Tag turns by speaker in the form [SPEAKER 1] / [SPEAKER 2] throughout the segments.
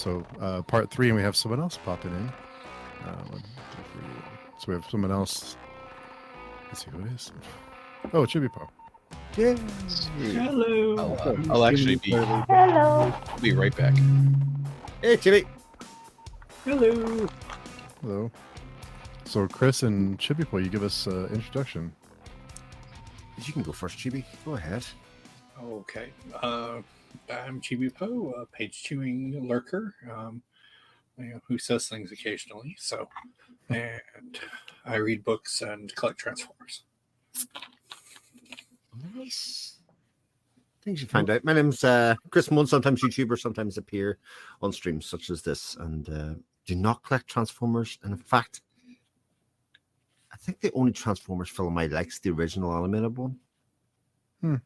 [SPEAKER 1] So part 3, and we have someone else popping in. 1, 2, 3. So we have someone else. Let's see who it is. Oh, ChibiPo.
[SPEAKER 2] Yay.
[SPEAKER 3] Hello.
[SPEAKER 2] I'll actually be.
[SPEAKER 4] Hello.
[SPEAKER 2] I'll be right back.
[SPEAKER 3] Hey, Chibi.
[SPEAKER 4] Hello.
[SPEAKER 1] Hello. So Chris and ChibiPo, you give us introduction.
[SPEAKER 3] You can go first, Chibi. Go ahead.
[SPEAKER 4] Okay. I'm ChibiPo, a page-chewing lurker, who says things occasionally. So, and I read books and collect Transformers.
[SPEAKER 3] Nice. Things you find out. My name's Chris Mohan, sometimes YouTuber, sometimes appear on streams such as this, and do not collect Transformers. And in fact, I think the only Transformers film I like is the original animated one. I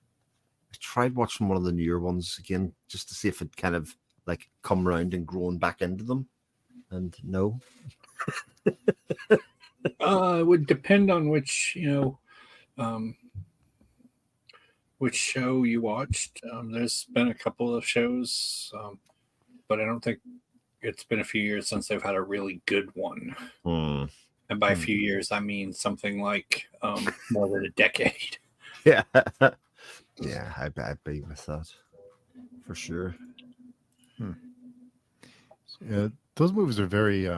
[SPEAKER 3] tried watching one of the newer ones again just to see if it kind of like come around and grown back into them. And no.
[SPEAKER 4] It would depend on which show you watched. There's been a couple of shows, but I don't think it's been a few years since they've had a really good one. And by a few years, I mean something like more than a decade.
[SPEAKER 3] Yeah. Yeah, I'd be with that for sure.
[SPEAKER 1] Yeah, those movies are very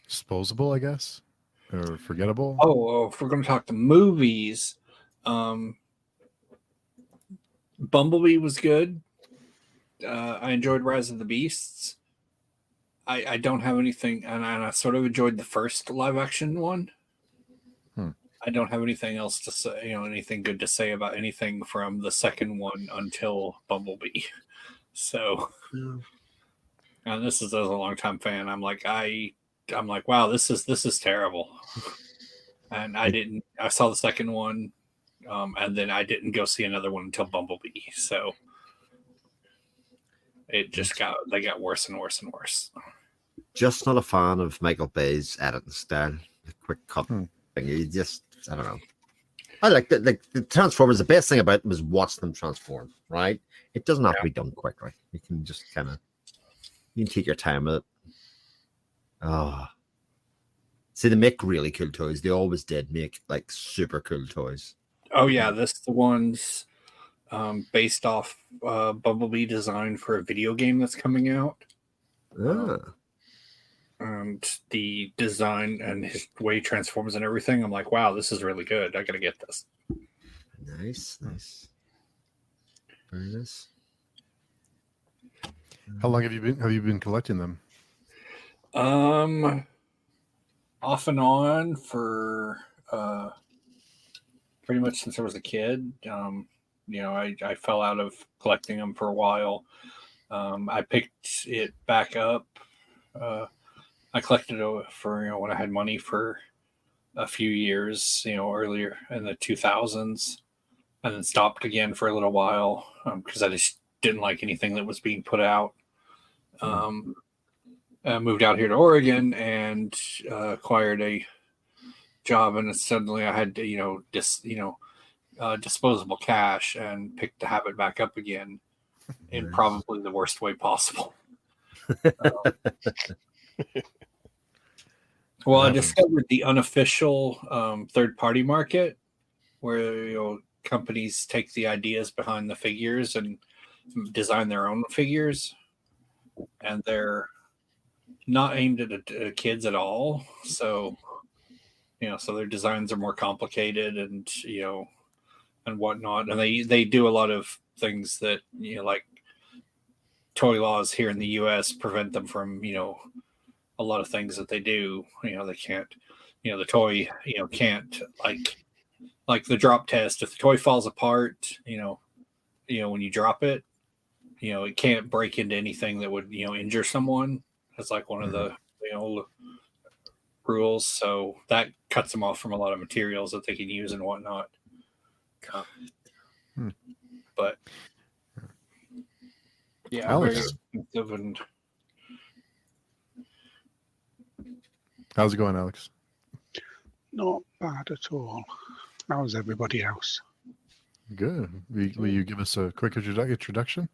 [SPEAKER 1] disposable, I guess, or forgettable.
[SPEAKER 4] Oh, if we're going to talk to movies, Bumblebee was good. I enjoyed Rise of the Beasts. I don't have anything, and I sort of enjoyed the first live action one. I don't have anything else to say, anything good to say about anything from the second one until Bumblebee. So, and this is as a longtime fan, I'm like, wow, this is terrible. And I saw the second one, and then I didn't go see another one until Bumblebee. So it just they got worse and worse and worse.
[SPEAKER 3] Just not a fan of Michael Bay's editing style. The quick cut thing. You just, I don't know. I like that. Like the Transformers, the best thing about them is watch them transform, right? It doesn't have to be done quickly. You can just you can take your time with it. Oh. See, they make really cool toys. They always did make like super cool toys.
[SPEAKER 4] Oh yeah, this the ones based off Bumblebee design for a video game that's coming out. And the design and his way he transforms and everything, I'm like, wow, this is really good. I gotta get this.
[SPEAKER 3] Nice. Very nice.
[SPEAKER 1] How long have you been collecting them?
[SPEAKER 4] Off and on for pretty much since I was a kid. I fell out of collecting them for a while. I picked it back up. I collected it for when I had money for a few years, earlier in the 2000s, and then stopped again for a little while because I just didn't like anything that was being put out. I moved out here to Oregon and acquired a job, and suddenly I had disposable cash and picked the habit back up again in probably the worst way possible. Well, I discovered the unofficial third-party market where companies take the ideas behind the figures and design their own figures, and they're not aimed at kids at all. So, so their designs are more complicated and and whatnot, and they do a lot of things that like toy laws here in the U.S. prevent them from a lot of things that they do. They can't, the toy, can't like the drop test. If the toy falls apart, when you drop it, it can't break into anything that would, injure someone. That's like one of the, rules. So that cuts them off from a lot of materials that they can use and whatnot. But yeah,
[SPEAKER 1] Alex.
[SPEAKER 4] very expensive and.
[SPEAKER 1] How's it going, Alex?
[SPEAKER 5] Not bad at all. How's everybody else?
[SPEAKER 1] Good. Will you give us a quick introduction?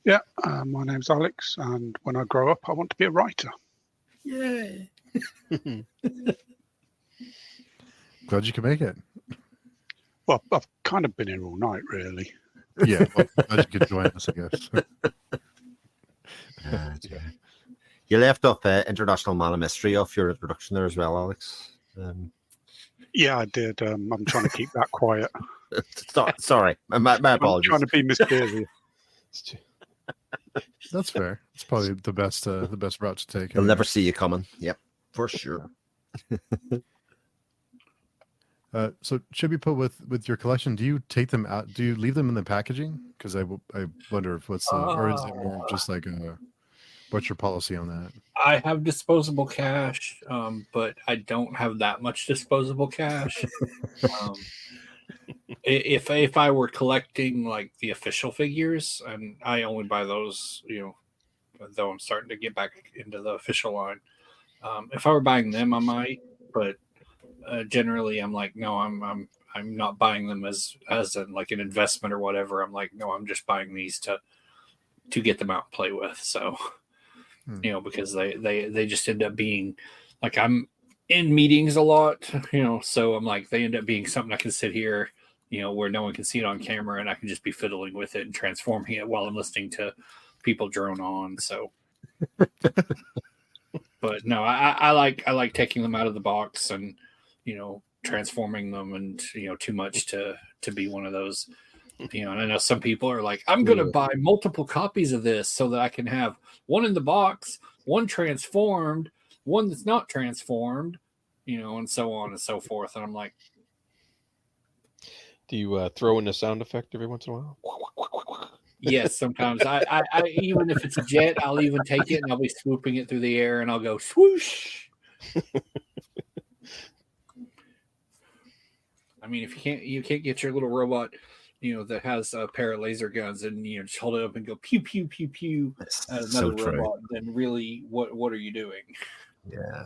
[SPEAKER 5] Yeah, my name's Alex, and when I grow up, I want to be a writer.
[SPEAKER 3] Yay!
[SPEAKER 1] Glad you could make it.
[SPEAKER 5] Well, I've kind of been here all night, really.
[SPEAKER 1] Yeah, well, glad you could join us, I guess.
[SPEAKER 3] You left off International Man of Mystery off your introduction there as well, Alex.
[SPEAKER 5] Yeah, I did. I'm trying to keep that quiet.
[SPEAKER 3] Sorry, my
[SPEAKER 5] I'm
[SPEAKER 3] apologies.
[SPEAKER 5] trying to be mysterious.
[SPEAKER 1] That's fair. It's probably the best route to take.
[SPEAKER 3] They'll never see you coming. Yep, for sure.
[SPEAKER 1] So ChibiPo, with your collection, do you take them out? Do you leave them in the packaging? Because I wonder if or is it more just like what's your policy on that?
[SPEAKER 4] I have disposable cash, but I don't have that much disposable cash. If I were collecting like the official figures, and I only buy those, though I'm starting to get back into the official line. If I were buying them, I might, but generally I'm like, no, I'm not buying them as in like an investment or whatever. I'm like, no, I'm just buying these to get them out and play with. So, because they just end up being like, I'm in meetings a lot, so I'm like, they end up being something I can sit here, where no one can see it on camera, and I can just be fiddling with it and transforming it while I'm listening to people drone on. So, but no, I like taking them out of the box and, transforming them, and, too much to be one of those, and I know some people are like, I'm going to buy multiple copies of this so that I can have one in the box, one transformed, one that's not transformed, and so on and so forth. And I'm like,
[SPEAKER 2] do you throw in a sound effect every once in a while?
[SPEAKER 4] Yes, sometimes I even if it's a jet, I'll even take it and I'll be swooping it through the air and I'll go swoosh. I mean, if you can't get your little robot, that has a pair of laser guns, and just hold it up and go pew pew pew pew at another robot, then really, what are you doing?
[SPEAKER 3] Yeah,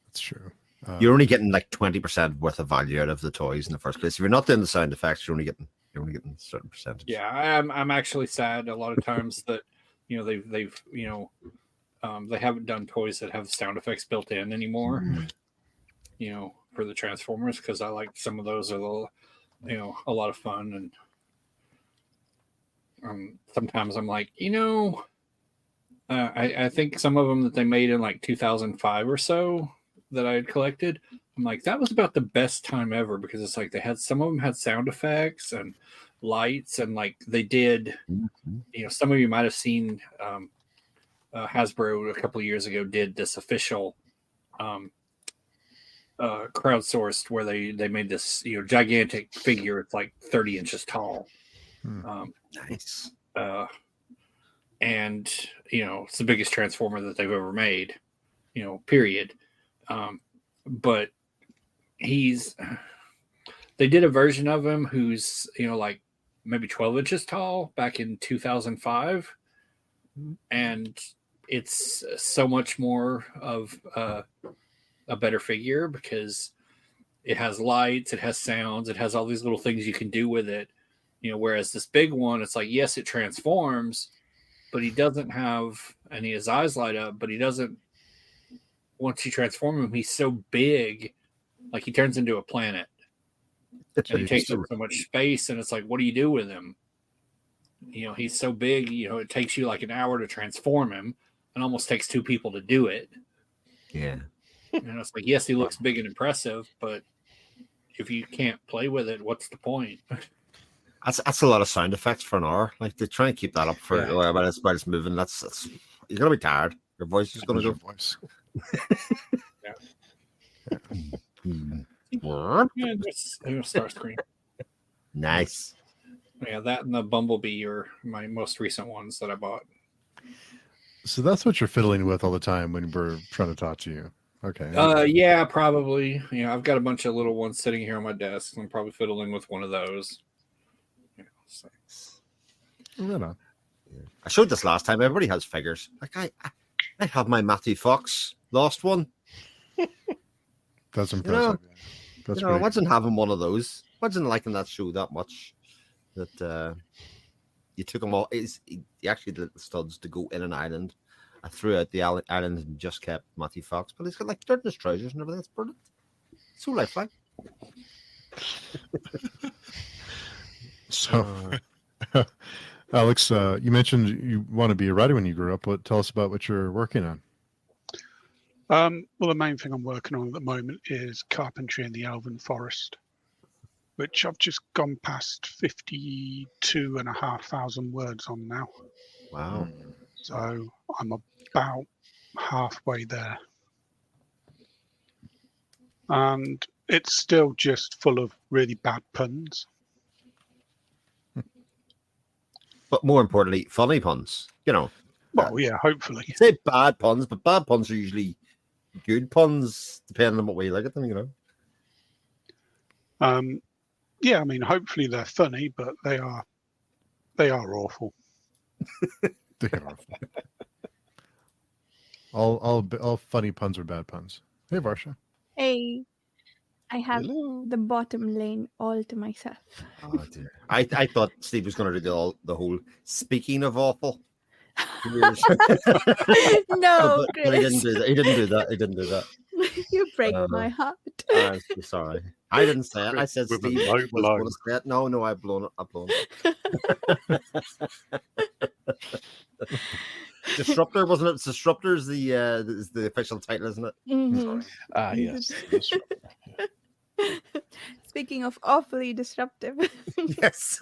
[SPEAKER 1] That's true.
[SPEAKER 3] You're only getting like 20% worth of value out of the toys in the first place. If you're not doing the sound effects, you're only getting a certain percentage.
[SPEAKER 4] Yeah, I'm actually sad a lot of times that they've they haven't done toys that have sound effects built in anymore. For the Transformers, because I like some of those are a lot of fun, and sometimes I'm like, I think some of them that they made in like 2005 or so that I had collected, I'm like, that was about the best time ever, because it's like some of them had sound effects and lights, and like they did, some of you might have seen Hasbro a couple of years ago did this official crowdsourced where they made this gigantic figure. It's like 30 inches tall.
[SPEAKER 3] Nice.
[SPEAKER 4] And it's the biggest transformer that they've ever made, period. But they did a version of him who's like maybe 12 inches tall back in 2005, and it's so much more of a better figure, because it has lights, it has sounds, it has all these little things you can do with it, whereas this big one, it's like, yes, it transforms, but he doesn't have any, his eyes light up, but he doesn't, once you transform him, he's so big, like he turns into a planet, and he takes up so much space, and it's like, what do you do with him? He's so big, it takes you like an hour to transform him, and almost takes two people to do it.
[SPEAKER 3] Yeah.
[SPEAKER 4] It's like, yes, he looks big and impressive, but if you can't play with it, what's the point?
[SPEAKER 3] That's a lot of sound effects for an hour. Like, they try and keep that up for while it's moving. That's you're gonna be tired. Your voice is gonna go.
[SPEAKER 1] Voice.
[SPEAKER 4] Star Screen.
[SPEAKER 3] Nice.
[SPEAKER 4] Yeah, that and the Bumblebee are my most recent ones that I bought.
[SPEAKER 1] So that's what you're fiddling with all the time when we're trying to talk to you. Okay.
[SPEAKER 4] Yeah, probably. I've got a bunch of little ones sitting here on my desk. I'm probably fiddling with one of those. So.
[SPEAKER 1] Right on.
[SPEAKER 3] I showed this last time. Everybody has figures. Like I have my Matthew Fox lost one.
[SPEAKER 1] That's impressive. That's
[SPEAKER 3] imagine having one of those. Imagine liking that show that much. That you took them all. He actually did the studs to go in an island. I threw out the island and just kept Matthew Fox, but he's got like dirt in his trousers and everything. It's brilliant. So lifelike.
[SPEAKER 1] So, Alex, you mentioned you want to be a writer when you grew up. Tell us about what you're working on.
[SPEAKER 5] Well, the main thing I'm working on at the moment is carpentry in the Elven Forest, which I've just gone past 52,500 words on now.
[SPEAKER 3] Wow.
[SPEAKER 5] So I'm about halfway there. And it's still just full of really bad puns.
[SPEAKER 3] But more importantly, funny puns. You know.
[SPEAKER 5] Well, yeah, hopefully.
[SPEAKER 3] You say bad puns, but bad puns are usually good puns, depending on what way you look at them, you know.
[SPEAKER 5] Yeah, I mean, hopefully they're funny, but they are awful.
[SPEAKER 1] They are awful. All funny puns are bad puns. Hey, Varsha.
[SPEAKER 6] Hey, I have
[SPEAKER 2] Hello.
[SPEAKER 6] the bottom lane all to myself.
[SPEAKER 3] Oh dear. I thought Steve was going to do the whole speaking of awful.
[SPEAKER 6] No,
[SPEAKER 3] but he
[SPEAKER 6] Chris.
[SPEAKER 3] didn't do that. He didn't do that.
[SPEAKER 6] You break my heart.
[SPEAKER 3] I'm so sorry. I didn't say it. I said
[SPEAKER 5] With a
[SPEAKER 3] Steve
[SPEAKER 5] low
[SPEAKER 3] was
[SPEAKER 5] blow.
[SPEAKER 3] going to say it. No, I've blown it. Disruptor, wasn't it? Disruptor is the official title, isn't it?
[SPEAKER 6] Mhm.
[SPEAKER 2] Ah, yes. That's right.
[SPEAKER 6] Speaking of awfully disruptive.
[SPEAKER 3] Yes.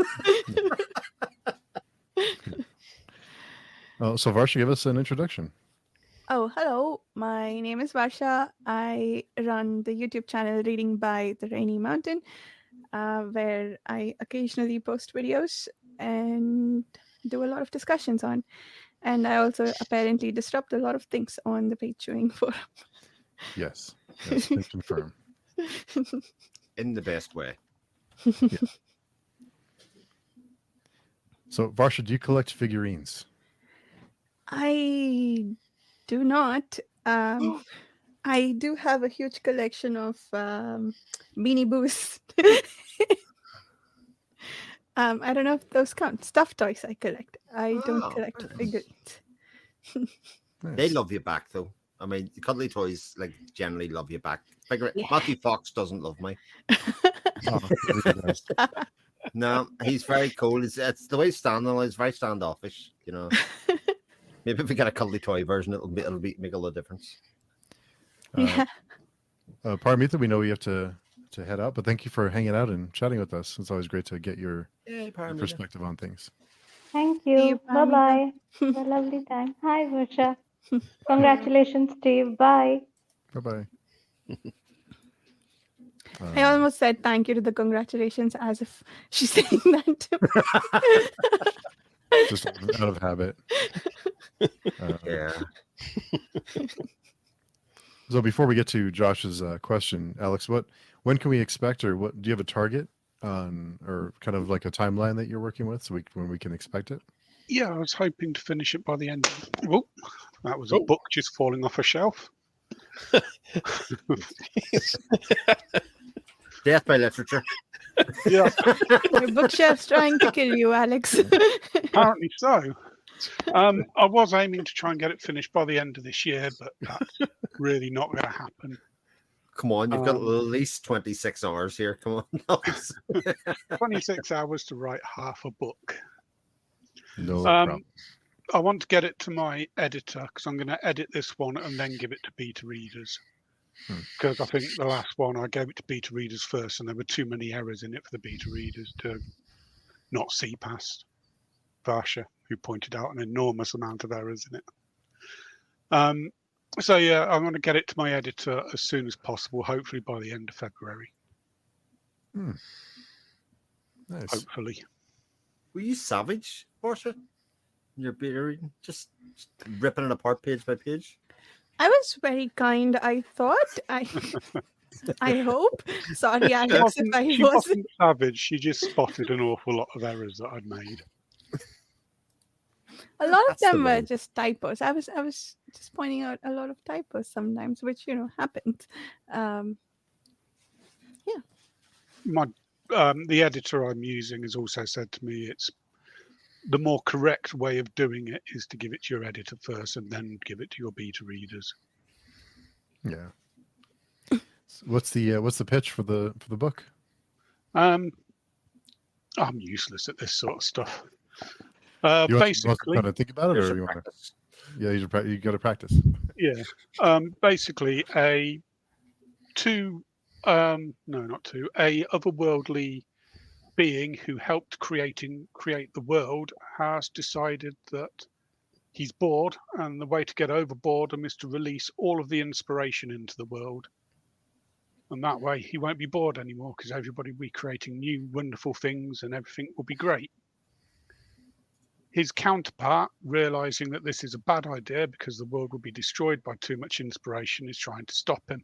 [SPEAKER 1] So Varsha, give us an introduction.
[SPEAKER 6] Oh, hello. My name is Varsha. I run the YouTube channel Reading by the Rainy Mountain, where I occasionally post videos and do a lot of discussions on. And I also apparently disrupt a lot of things on the page chewing forum.
[SPEAKER 1] Yes, can confirm.
[SPEAKER 3] In the best way.
[SPEAKER 1] So Varsha, do you collect figurines?
[SPEAKER 6] I do not. I do have a huge collection of Beanie Boos. I don't know if those count. Stuffed toys I collect. I don't
[SPEAKER 3] Oh,
[SPEAKER 6] collect
[SPEAKER 3] nice.
[SPEAKER 6] figurines.
[SPEAKER 3] They love you back, though. I mean, the cuddly toys like generally love you back. Figure
[SPEAKER 6] Yeah.
[SPEAKER 3] Matthew Fox doesn't love me.
[SPEAKER 1] Oh, really nice.
[SPEAKER 3] No, he's very cool. It's the way he's standing. He's very standoffish. You know. Maybe if we get a cuddly toy version, it'll make a lot of difference.
[SPEAKER 6] Yeah.
[SPEAKER 1] Paramitha, we know we have to head out, but thank you for hanging out and chatting with us. It's always great to get your perspective on things.
[SPEAKER 7] Thank
[SPEAKER 6] See
[SPEAKER 7] you.
[SPEAKER 6] you,
[SPEAKER 7] Bye bye.
[SPEAKER 6] Pamela.
[SPEAKER 7] Have a lovely time. Hi, Varsha. Congratulations, Steve. Bye.
[SPEAKER 1] Bye-bye.
[SPEAKER 6] I almost said thank you to the congratulations as if she's saying that to me.
[SPEAKER 1] Just out of habit.
[SPEAKER 3] Yeah.
[SPEAKER 1] So before we get to Josh's question, Alex, when can we expect, or what do you have a target on, or kind of like a timeline that you're working with, so when we can expect it?
[SPEAKER 5] Yeah, I was hoping to finish it by the end. Oh, that was a book just falling off a shelf.
[SPEAKER 3] Death by literature.
[SPEAKER 5] Yeah,
[SPEAKER 6] Your bookshelf's trying to kill you, Alex.
[SPEAKER 5] apparently so. I was aiming to try and get it finished by the end of this year, but that's really not going to happen.
[SPEAKER 3] Come on, you've got at least 26 hours here. Come on. Alex.
[SPEAKER 5] 26 hours to write half a book.
[SPEAKER 1] No problem.
[SPEAKER 5] I want to get it to my editor because I'm going to edit this one and then give it to beta readers. Because I think the last one I gave it to beta readers first, and there were too many errors in it for the beta readers to not see past. Varsha, who pointed out an enormous amount of errors in it. So yeah, I'm going to get it to my editor as soon as possible, hopefully by the end of February.
[SPEAKER 1] Nice.
[SPEAKER 5] Hopefully.
[SPEAKER 3] Were you savage, Portia? Your beta reading? Just ripping it apart page by page?
[SPEAKER 6] I was very kind. I thought. I hope. Sorry,
[SPEAKER 5] She
[SPEAKER 6] Alex, if I
[SPEAKER 5] she
[SPEAKER 6] wasn't.
[SPEAKER 5] wasn't savage. She just spotted an awful lot of errors that I'd made.
[SPEAKER 6] A lot of
[SPEAKER 3] That's the
[SPEAKER 6] them were
[SPEAKER 3] way.
[SPEAKER 6] just typos. I was just pointing out a lot of typos sometimes, which happened.
[SPEAKER 5] My the editor I'm using has also said to me it's the more correct way of doing it is to give it to your editor first and then give it to your beta readers.
[SPEAKER 1] Yeah. So what's the pitch for the book?
[SPEAKER 5] I'm useless at this sort of stuff.
[SPEAKER 1] You want to
[SPEAKER 5] Basically,
[SPEAKER 1] kind of think about it,
[SPEAKER 3] Here's
[SPEAKER 1] or
[SPEAKER 3] a
[SPEAKER 1] you want to?
[SPEAKER 3] practice.
[SPEAKER 1] Yeah, you got to practice.
[SPEAKER 5] yeah. Basically, a otherworldly being who helped create the world has decided that he's bored, and the way to get over boredom is to release all of the inspiration into the world. And that way he won't be bored anymore, because everybody will be creating new wonderful things and everything will be great. His counterpart, realizing that this is a bad idea because the world will be destroyed by too much inspiration, is trying to stop him.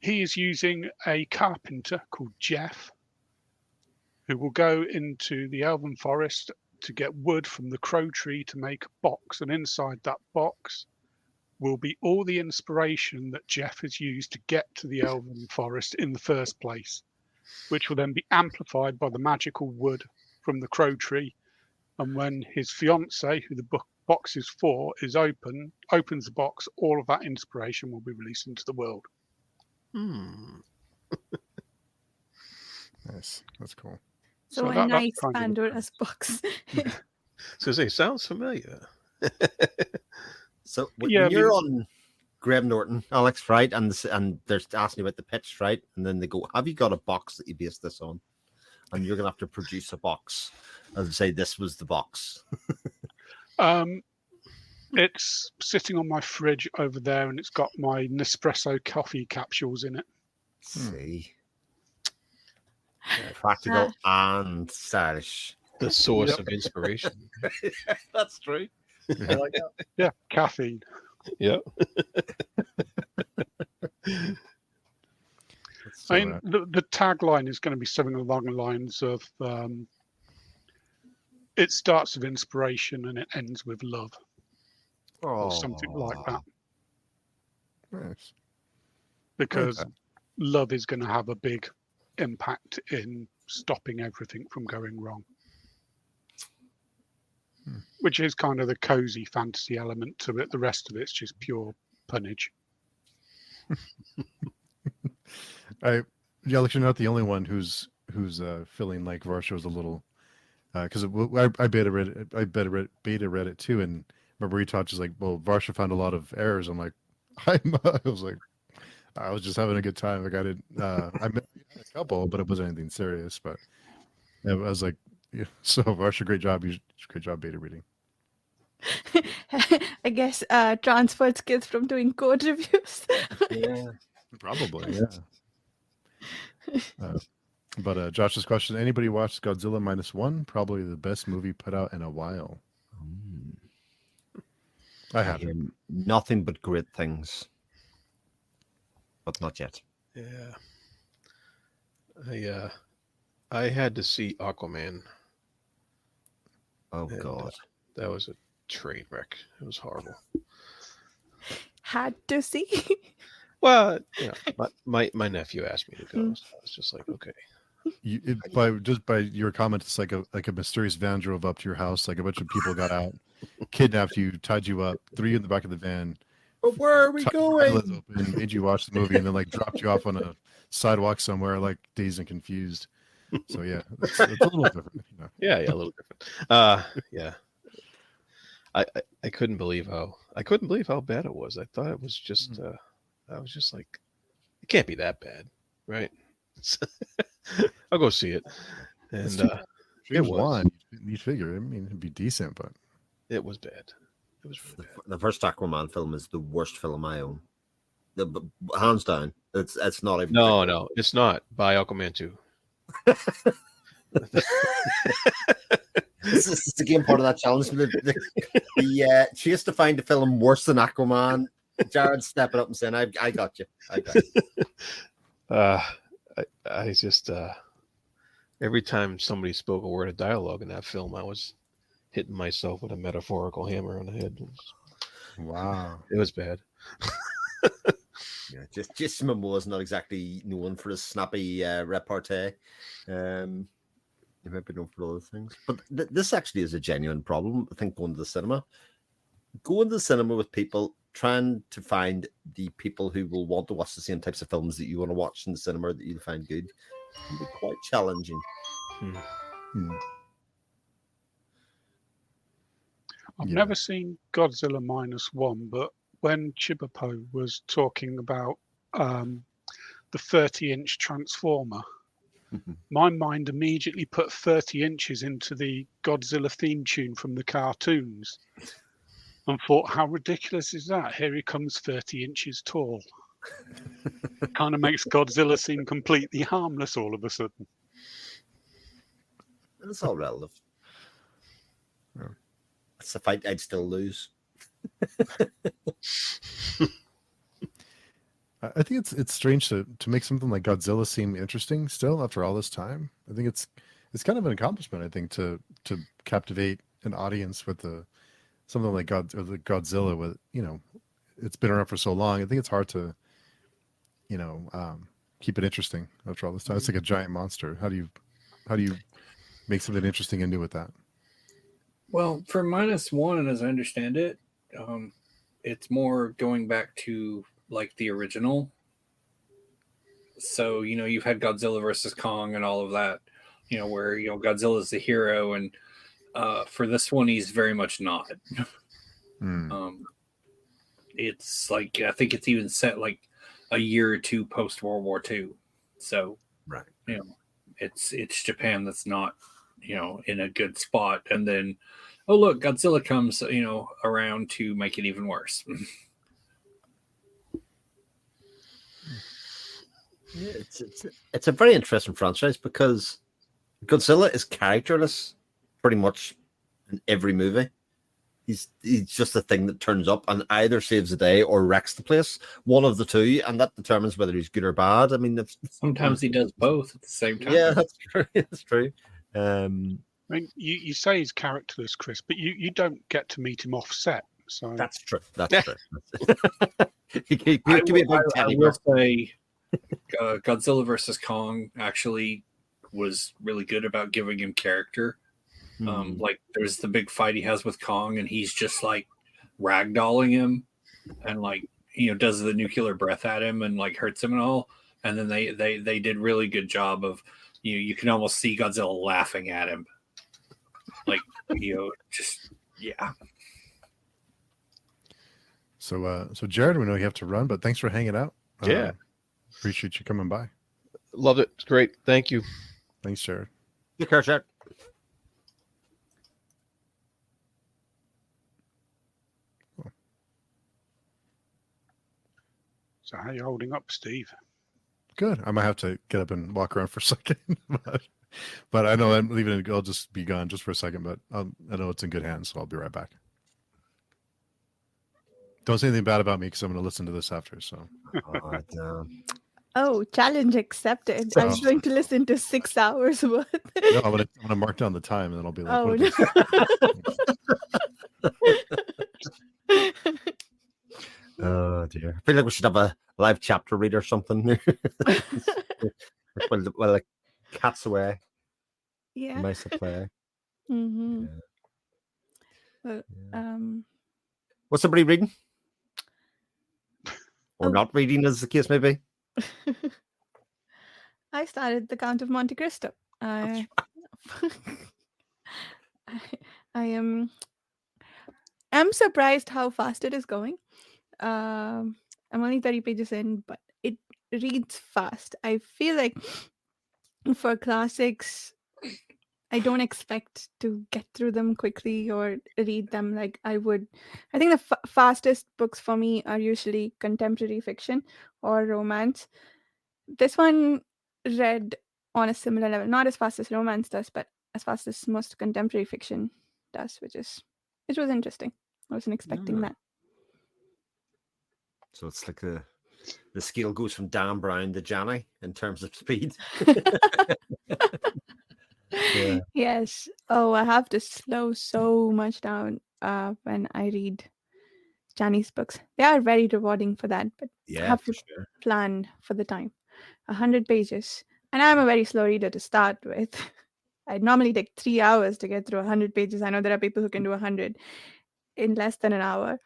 [SPEAKER 5] He is using a carpenter called Jeff, who will go into the elven forest to get wood from the crow tree to make a box, and inside that box will be all the inspiration that Jeff has used to get to the elven forest in the first place, which will then be amplified by the magical wood from the crow tree. And when his fiance, who the box is for, opens the box, all of that inspiration will be released into the world.
[SPEAKER 1] Nice, that's cool.
[SPEAKER 6] So a
[SPEAKER 5] that's
[SPEAKER 6] nice
[SPEAKER 5] kind of the
[SPEAKER 6] Pandora's box.
[SPEAKER 2] So say, sounds familiar.
[SPEAKER 3] So when
[SPEAKER 5] Yeah, I
[SPEAKER 3] you're
[SPEAKER 5] mean-
[SPEAKER 3] on Graham Norton, Alex, right, and they're asking you about the pitch, right, and then they go, "Have you got a box that you base this on?" And you're gonna have to produce a box and say, "This was the box."
[SPEAKER 5] It's sitting on my fridge over there, and it's got my Nespresso coffee capsules in it.
[SPEAKER 3] See, practical and stylish.
[SPEAKER 2] The source
[SPEAKER 5] Yep.
[SPEAKER 2] of inspiration.
[SPEAKER 3] That's true. I like that.
[SPEAKER 5] Yeah, caffeine.
[SPEAKER 2] Yeah.
[SPEAKER 1] So,
[SPEAKER 5] I mean, the tagline is going to be something along the lines of it starts with inspiration and it ends with love, or something like that,
[SPEAKER 1] nice.
[SPEAKER 5] because love is going to have a big impact in stopping everything from going wrong. Which is kind of the cozy fantasy element to it. The rest of it's just pure punnage.
[SPEAKER 1] Alex, you're not the only one who's feeling like Varsha was a little, because I beta read it too, and remember he taught us like, well, Varsha found a lot of errors. I'm like, I was like, I was just having a good time. Like I did, I met a couple, but it wasn't anything serious. But I was like, yeah, so Varsha, great job beta reading.
[SPEAKER 6] I guess transferred skills from doing code reviews.
[SPEAKER 3] Yeah.
[SPEAKER 1] Probably, yeah. But Josh's question: anybody watched Godzilla -1? Probably the best movie put out in a while. I have.
[SPEAKER 3] Nothing but great things, but not yet.
[SPEAKER 2] Yeah. I had to see Aquaman.
[SPEAKER 3] Oh
[SPEAKER 2] And,
[SPEAKER 3] God.
[SPEAKER 2] That was a train wreck. It was horrible.
[SPEAKER 6] Had to see.
[SPEAKER 2] Well, my nephew asked me to go, so I was just like, okay.
[SPEAKER 1] By your comment, it's like a mysterious van drove up to your house. Like a bunch of people got out, kidnapped you, tied you up, threw you in the back of the van.
[SPEAKER 3] But where are we
[SPEAKER 1] tied your eyelids
[SPEAKER 3] going?
[SPEAKER 1] open, made you watch the movie, and then like dropped you off on a sidewalk somewhere, like dazed and confused. So yeah, it's a little different. You know?
[SPEAKER 2] Yeah, a little different. Yeah. I couldn't believe how bad it was. I thought it was just I was just like, it can't be that bad, right? I'll go see it. And it was.
[SPEAKER 1] One, you figure. I mean, it'd be decent, but
[SPEAKER 2] It was bad. It was really bad.
[SPEAKER 3] The first Aquaman film is the worst film I own. Hands down. It's not even.
[SPEAKER 2] No, it's not. By Aquaman 2.
[SPEAKER 3] This is again part of that challenge. The chase to find a film worse than Aquaman. Jared stepping up and saying, I got you. I got you.
[SPEAKER 2] I just every time somebody spoke a word of dialogue in that film, I was hitting myself with a metaphorical hammer on the head.
[SPEAKER 1] wow,
[SPEAKER 2] It was bad.
[SPEAKER 3] Yeah, Jason Momoa is not exactly known for his snappy repartee. You might be known for other things. But this actually is a genuine problem. I think going to the cinema with people, trying to find the people who will want to watch the same types of films that you want to watch in the cinema that you'll find good can be quite challenging.
[SPEAKER 5] I've never seen Godzilla -1, but when ChibiPo was talking about the 30-inch Transformer, my mind immediately put 30 inches into the Godzilla theme tune from the cartoons and thought, how ridiculous is that? Here he comes 30 inches tall. Kind of makes Godzilla seem completely harmless all of a sudden.
[SPEAKER 3] It's all relative. It's a fight I'd still lose.
[SPEAKER 1] I think it's strange to make something like Godzilla seem interesting still after all this time. I think it's kind of an accomplishment. I think to captivate an audience with something like Godzilla with, you know, it's been around for so long. I think it's hard to, you know, keep it interesting after all this time. It's like a giant monster. How do you make something interesting and new with that?
[SPEAKER 4] Well, for -1, as I understand it, it's more going back to like the original. So, you know, you've had Godzilla versus Kong and all of that, you know, where, you know, Godzilla's the hero, and for this one, he's very much not. It's like, I think it's even set like a year or two post World War II. So,
[SPEAKER 3] right,
[SPEAKER 4] you know, it's Japan that's not, you know, in a good spot, and then, oh look, Godzilla comes, you know, around to make it even worse.
[SPEAKER 3] Yeah, it's a very interesting franchise because Godzilla is characterless pretty much in every movie. He's just a thing that turns up and either saves the day or wrecks the place. One of the two, and that determines whether he's good or bad. I mean,
[SPEAKER 4] sometimes he does both at the same time.
[SPEAKER 3] Yeah, that's true. That's true.
[SPEAKER 5] I mean, you say he's characterless, Chris, but you don't get to meet him off set. So
[SPEAKER 3] that's true. That's true.
[SPEAKER 4] I will say Godzilla versus Kong actually was really good about giving him character. Like there's the big fight he has with Kong, and he's just like ragdolling him, and like, you know, does the nuclear breath at him and like hurts him and all. And then they did really good job of, you can almost see Godzilla laughing at him, like, you know, just yeah.
[SPEAKER 1] So Jared, we know you have to run, but thanks for hanging out.
[SPEAKER 2] Yeah,
[SPEAKER 1] appreciate you coming by.
[SPEAKER 2] Loved it. It's great. Thank you.
[SPEAKER 1] Thanks, Jared.
[SPEAKER 3] Take care, Jared.
[SPEAKER 5] So how are you holding up, Steve?
[SPEAKER 1] Good. I might have to get up and walk around for a second, but I know I'm leaving it. I'll just be gone just for a second, but I know it's in good hands, so I'll be right back. Don't say anything bad about me because I'm going to listen to this after. So.
[SPEAKER 6] Oh, challenge accepted. I'm going to listen to 6 hours worth.
[SPEAKER 1] No, I'm gonna mark down the time, and then I'll be like,
[SPEAKER 3] oh dear. I feel like we should have a live chapter read or something. Well, like cat's away.
[SPEAKER 6] Yeah.
[SPEAKER 3] Mice at play.
[SPEAKER 6] Mm-hmm.
[SPEAKER 3] Yeah.
[SPEAKER 6] Well,
[SPEAKER 3] What's somebody reading? Or not reading, as the case may be.
[SPEAKER 6] I started The Count of Monte Cristo. I am surprised how fast it is going. I'm only 30 pages in, but it reads fast. I feel like for classics, I don't expect to get through them quickly or read them like I would. I think the fastest books for me are usually contemporary fiction or romance. This one read on a similar level, not as fast as romance does, but as fast as most contemporary fiction does, which was interesting. I wasn't expecting that.
[SPEAKER 3] So it's like the scale goes from Dan Brown to Johnny in terms of speed. Yeah.
[SPEAKER 6] Yes. Oh, I have to slow so much down when I read Johnny's books. They are very rewarding for that, but I have to plan for the time. 100 pages. And I'm a very slow reader to start with. I normally take 3 hours to get through 100 pages. I know there are people who can do 100 in less than an hour.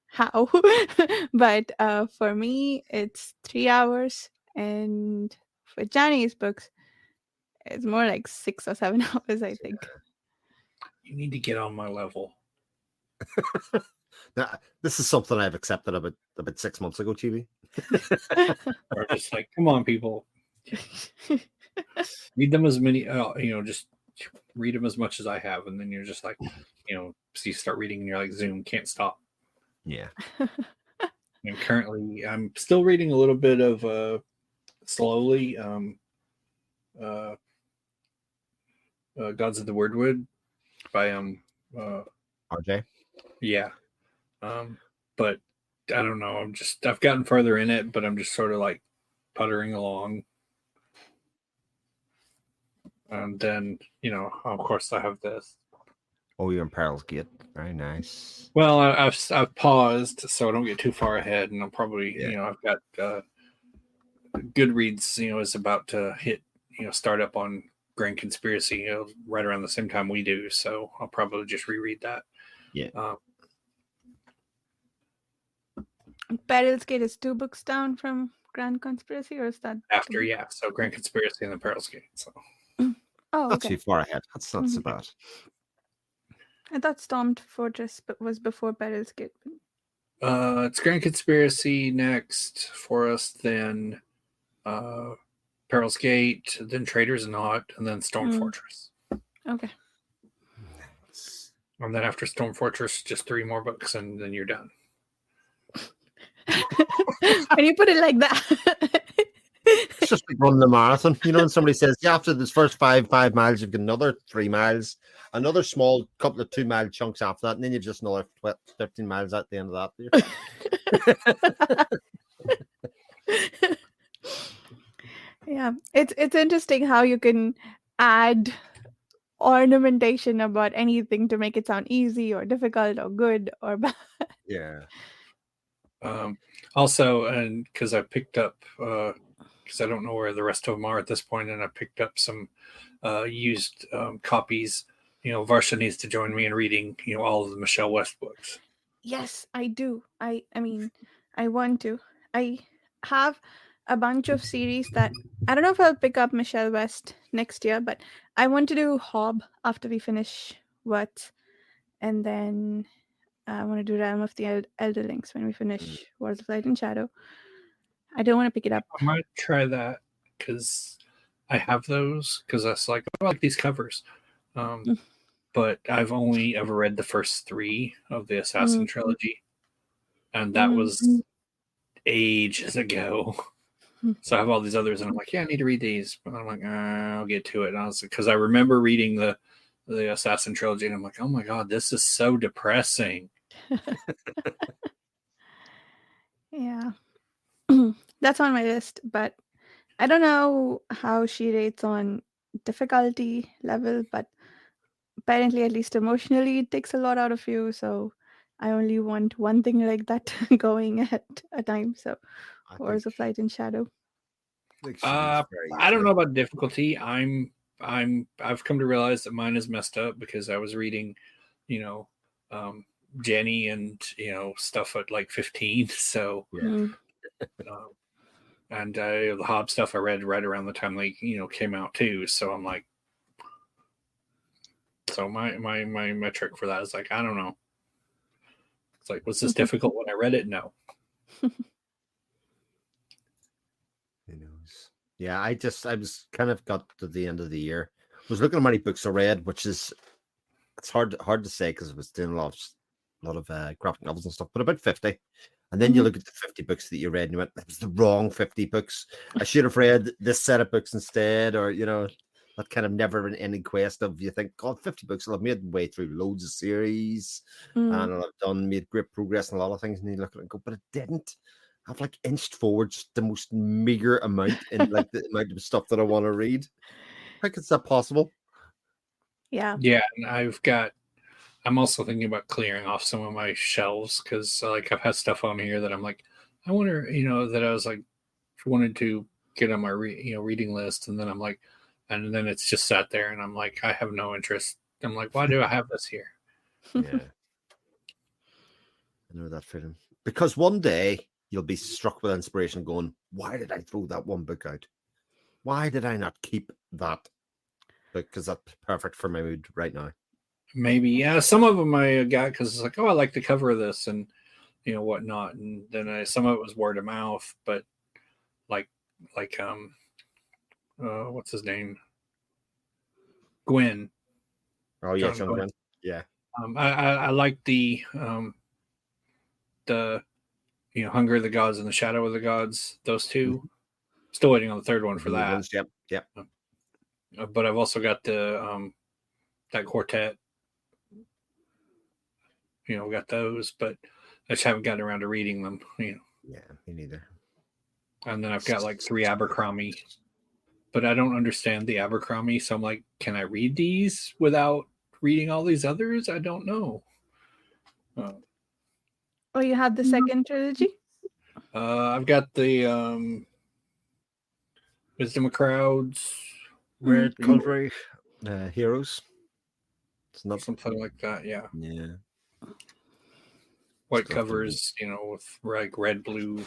[SPEAKER 6] How? But for me, it's 3 hours. And for Johnny's books, it's more like 6 or 7 hours, I think.
[SPEAKER 4] You need to get on my level.
[SPEAKER 3] Now, this is something I've accepted about 6 months ago, Chibi.
[SPEAKER 4] Or just like, come on, people. Read them as many, just read them as much as I have. And then you're just like, so you start reading and you're like, Zoom, can't stop.
[SPEAKER 3] Yeah.
[SPEAKER 4] And currently, I'm still reading a little bit of slowly Gods of the Wordwood by
[SPEAKER 3] RJ.
[SPEAKER 4] yeah. But I don't know. I've gotten further in it, but I'm just sort of like puttering along. And then, of course I have this.
[SPEAKER 3] Oh, you're in Pearl's Gate. Very nice.
[SPEAKER 4] Well, I've paused so I don't get too far ahead, and I'll probably, I've got Goodreads, is about to hit, start up on Grand Conspiracy, right around the same time we do. So I'll probably just reread that.
[SPEAKER 3] Yeah.
[SPEAKER 6] Perils Gate is 2 books down from Grand Conspiracy, or is that
[SPEAKER 4] After, yeah. So Grand Conspiracy and the Perils Gate. So.
[SPEAKER 6] Oh,
[SPEAKER 3] Not
[SPEAKER 6] okay.
[SPEAKER 3] too far ahead. That's not so bad.
[SPEAKER 6] I thought Stormed Fortress was before Perils Gate.
[SPEAKER 4] It's Grand Conspiracy next for us, then Perils Gate, then Trader's Knot, and then Storm Fortress.
[SPEAKER 6] Okay.
[SPEAKER 4] And then after Storm Fortress, just 3 more books, and then you're done.
[SPEAKER 6] When you put it like that.
[SPEAKER 3] It's just like running a marathon. When somebody says, after this first 5 miles, you've got another 3 miles, another small couple of 2-mile chunks after that, and then you've just another 15 miles at the end of that.
[SPEAKER 6] Yeah, it's interesting how you can add ornamentation about anything to make it sound easy or difficult or good or bad.
[SPEAKER 3] Yeah.
[SPEAKER 4] Also, and because I picked up, because I don't know where the rest of them are at this point, and I picked up some used copies. Varsha needs to join me in reading, all of the Michelle West books.
[SPEAKER 6] Yes, I do. I mean, I want to. I have a bunch of series that I don't know if I'll pick up Michelle West next year, but I want to do Hob after we finish Words, and then I want to do Realm of the Elderlings when we finish Wars of Light and Shadow. I don't want to pick it up.
[SPEAKER 4] I might try that because I have those, because I like these covers. But I've only ever read the first 3 of the Assassin trilogy, and that was ages ago. So I have all these others, and I'm like, I need to read these. But I'm like, I'll get to it. And because I remember reading the Assassin trilogy, and I'm like, oh my god, this is so depressing.
[SPEAKER 6] Yeah. That's on my list, but I don't know how she rates on difficulty level, but apparently, at least emotionally, it takes a lot out of you. So I only want one thing like that going at a time. So Wars of Light and Shadow.
[SPEAKER 4] I don't know about difficulty. I've come to realize that mine is messed up because I was reading, Jenny and stuff at like 15. So and the Hob stuff I read right around the time they came out too. So I'm like, so my metric for that is like, I don't know. It's like, was this difficult when I read it? No.
[SPEAKER 3] Who knows? Yeah, I was kind of got to the end of the year. I was looking at how many books I read, which is it's hard to say because I was doing a lot of graphic novels and stuff, but about 50. And then you look at the 50 books that you read and you went, that was the wrong 50 books. I should have read this set of books instead, or that kind of never an ending quest of you think, God, 50 books, I'll have made way through loads of series and I've made great progress in a lot of things, and you look at it and go, but it didn't. I've like inched forwards the most meager amount in like the amount of stuff that I want to read. How is that possible?
[SPEAKER 6] Yeah.
[SPEAKER 4] Yeah, and I'm also thinking about clearing off some of my shelves because like I've had stuff on here that I'm like, I wonder, that I was like wanted to get on my reading list, and then I'm like, and then it's just sat there, and I'm like, I have no interest. I'm like, why do I have this here?
[SPEAKER 3] Yeah. I know that feeling. Because one day you'll be struck with inspiration going, why did I throw that one book out? Why did I not keep that book? Because that's perfect for my mood right now.
[SPEAKER 4] Maybe, yeah. Some of them I got because it's like, oh, I like the cover of this, and whatnot. And then some of it was word of mouth, but like what's his name? Gwen.
[SPEAKER 3] Oh, yeah,
[SPEAKER 4] John
[SPEAKER 3] John
[SPEAKER 4] Gwen.
[SPEAKER 3] Gwen. Yeah.
[SPEAKER 4] I like the Hunger of the Gods and the Shadow of the Gods. Those two. Still waiting on the third one for that.
[SPEAKER 3] Ones, yep.
[SPEAKER 4] But I've also got the that quartet. We got those, but I just haven't gotten around to reading them.
[SPEAKER 3] Yeah, me neither.
[SPEAKER 4] And then I've got like 3 Abercrombie, but I don't understand the Abercrombie, so I'm like, can I read these without reading all these others? I don't know.
[SPEAKER 6] Oh, you have the second trilogy?
[SPEAKER 4] I've got the Wisdom of Crowds,
[SPEAKER 3] Red Culvery, Heroes. It's not
[SPEAKER 4] something like that. Yeah.
[SPEAKER 3] Yeah.
[SPEAKER 4] White
[SPEAKER 3] Stuff
[SPEAKER 4] covers, with like red, blue.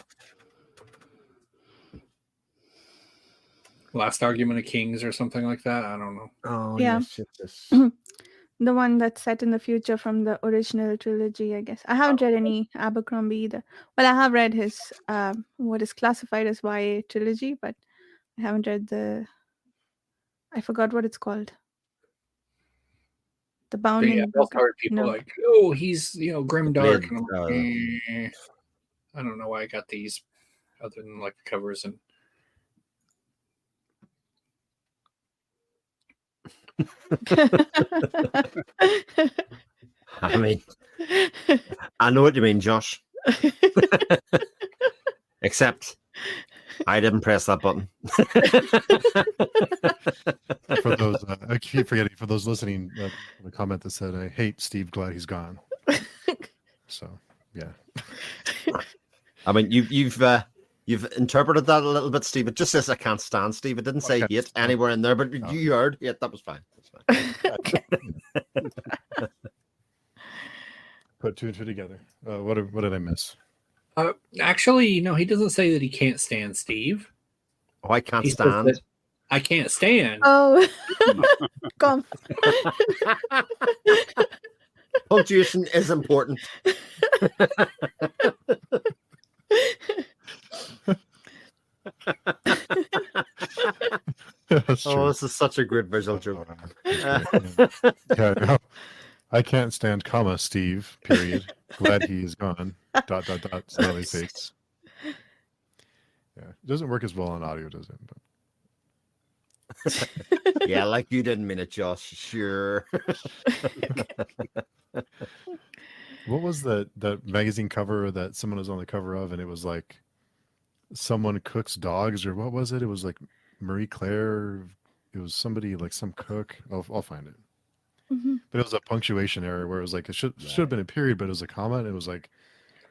[SPEAKER 4] Last Argument of Kings or something like that. I don't know.
[SPEAKER 3] Oh,
[SPEAKER 6] Yeah.
[SPEAKER 3] yes.
[SPEAKER 6] The one that's set in the future from the original trilogy, I guess. I haven't read any Abercrombie either. Well, I have read his what is classified as YA trilogy, but I haven't read I forgot what it's called. The Bounding
[SPEAKER 4] I've
[SPEAKER 6] Book.
[SPEAKER 4] also heard people like, oh, he's grim dark, and I'm like, I don't know why I got these, other than like the covers and.
[SPEAKER 3] I mean, I know what you mean, Josh. Except I didn't press that button.
[SPEAKER 1] For those, I keep forgetting. For those listening, the comment that said, "I hate Steve. Glad he's gone." So, yeah.
[SPEAKER 3] I mean, you've interpreted that a little bit, Steve. It just says I can't stand Steve. It didn't say hate anywhere in there, but you heard hate. That was fine.
[SPEAKER 1] Put 2 and 2 together. What did I miss?
[SPEAKER 4] Actually, he doesn't say that he can't stand Steve.
[SPEAKER 3] Oh, I can't
[SPEAKER 4] He says
[SPEAKER 3] stand.
[SPEAKER 4] that I can't stand.
[SPEAKER 6] Oh, come.
[SPEAKER 3] Punctuation is important.
[SPEAKER 1] That's true.
[SPEAKER 3] This is such a great visual joke.
[SPEAKER 1] Yeah, no. I can't stand, comma, Steve, period. Glad he's gone. ... Smiley face. Yeah. It doesn't work as well on audio, does it? But...
[SPEAKER 3] Yeah, like you didn't mean it, Josh. Sure.
[SPEAKER 1] What was that magazine cover that someone was on the cover of, and it was like someone cooks dogs, or what was it? It was like Marie Claire. It was somebody like some cook. I'll find it.
[SPEAKER 6] Mm-hmm.
[SPEAKER 1] But it was a punctuation error where it was like it should have been a period, but it was a comma. And it was like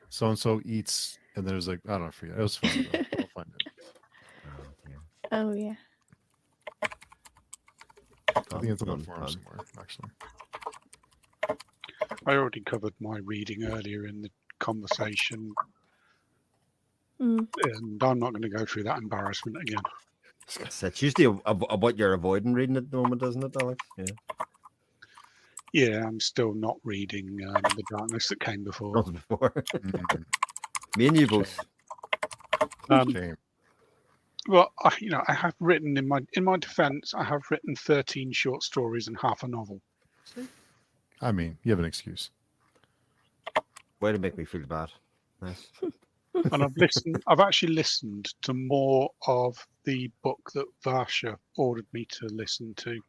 [SPEAKER 1] so and so eats, and then it was like I don't know, I forget. It was fun. I'll find it.
[SPEAKER 6] Oh yeah.
[SPEAKER 1] I think it's on the forum somewhere, actually.
[SPEAKER 5] I already covered my reading earlier in the conversation,
[SPEAKER 6] Mm.
[SPEAKER 5] and I'm not going to go through that embarrassment again.
[SPEAKER 3] It's usually what you're avoiding reading at the moment, isn't it, Alex? Yeah.
[SPEAKER 5] Yeah, I'm still not reading The Darkness That Came Before.
[SPEAKER 3] Not before.
[SPEAKER 1] Mm-hmm.
[SPEAKER 3] Me and you both.
[SPEAKER 1] Shame.
[SPEAKER 5] Well, I have written in my defence, I have written 13 short stories and half a novel.
[SPEAKER 1] I mean, you have an excuse.
[SPEAKER 3] Way to make me feel bad. Nice.
[SPEAKER 5] And I've actually listened to more of the book that Varsha ordered me to listen to.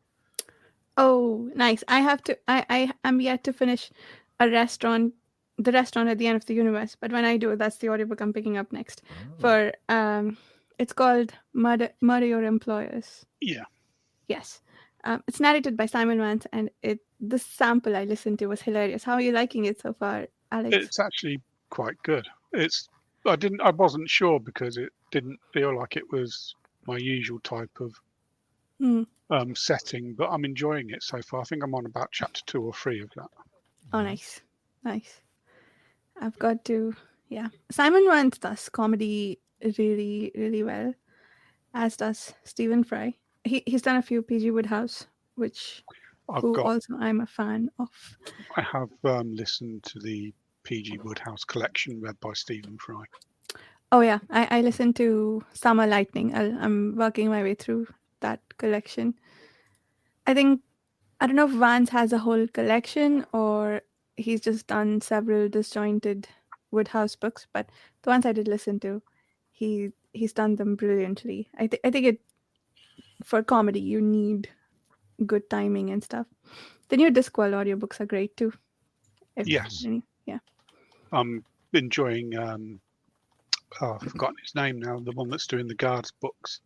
[SPEAKER 6] Oh, nice. I am yet to finish the restaurant at the end of the universe. But when I do, that's the audiobook I'm picking up next. For it's called Murder Your Employers.
[SPEAKER 5] Yeah.
[SPEAKER 6] Yes. It's narrated by Simon Vance, and the sample I listened to was hilarious. How are you liking it so far, Alex?
[SPEAKER 5] It's actually quite good. I wasn't sure because it didn't feel like it was my usual type of setting, but I'm enjoying it so far. I think I'm on about chapter 2 or 3 of that.
[SPEAKER 6] Oh, nice. I've got to, yeah. Simon Vance does comedy really, really well, as does Stephen Fry. He's done a few PG Woodhouse, who also I'm a fan of.
[SPEAKER 5] I have listened to the PG Woodhouse collection read by Stephen Fry.
[SPEAKER 6] Oh yeah, I listened to Summer Lightning. I'm working my way through that collection. I don't know if Vance has a whole collection or he's just done several disjointed Woodhouse books, but the ones I did listen to, he's done them brilliantly. I think for comedy you need good timing and stuff. The new Discworld audiobooks are great too.
[SPEAKER 5] Yes.
[SPEAKER 6] Yeah.
[SPEAKER 5] I'm enjoying I've forgotten his name now, the one that's doing the Guards books.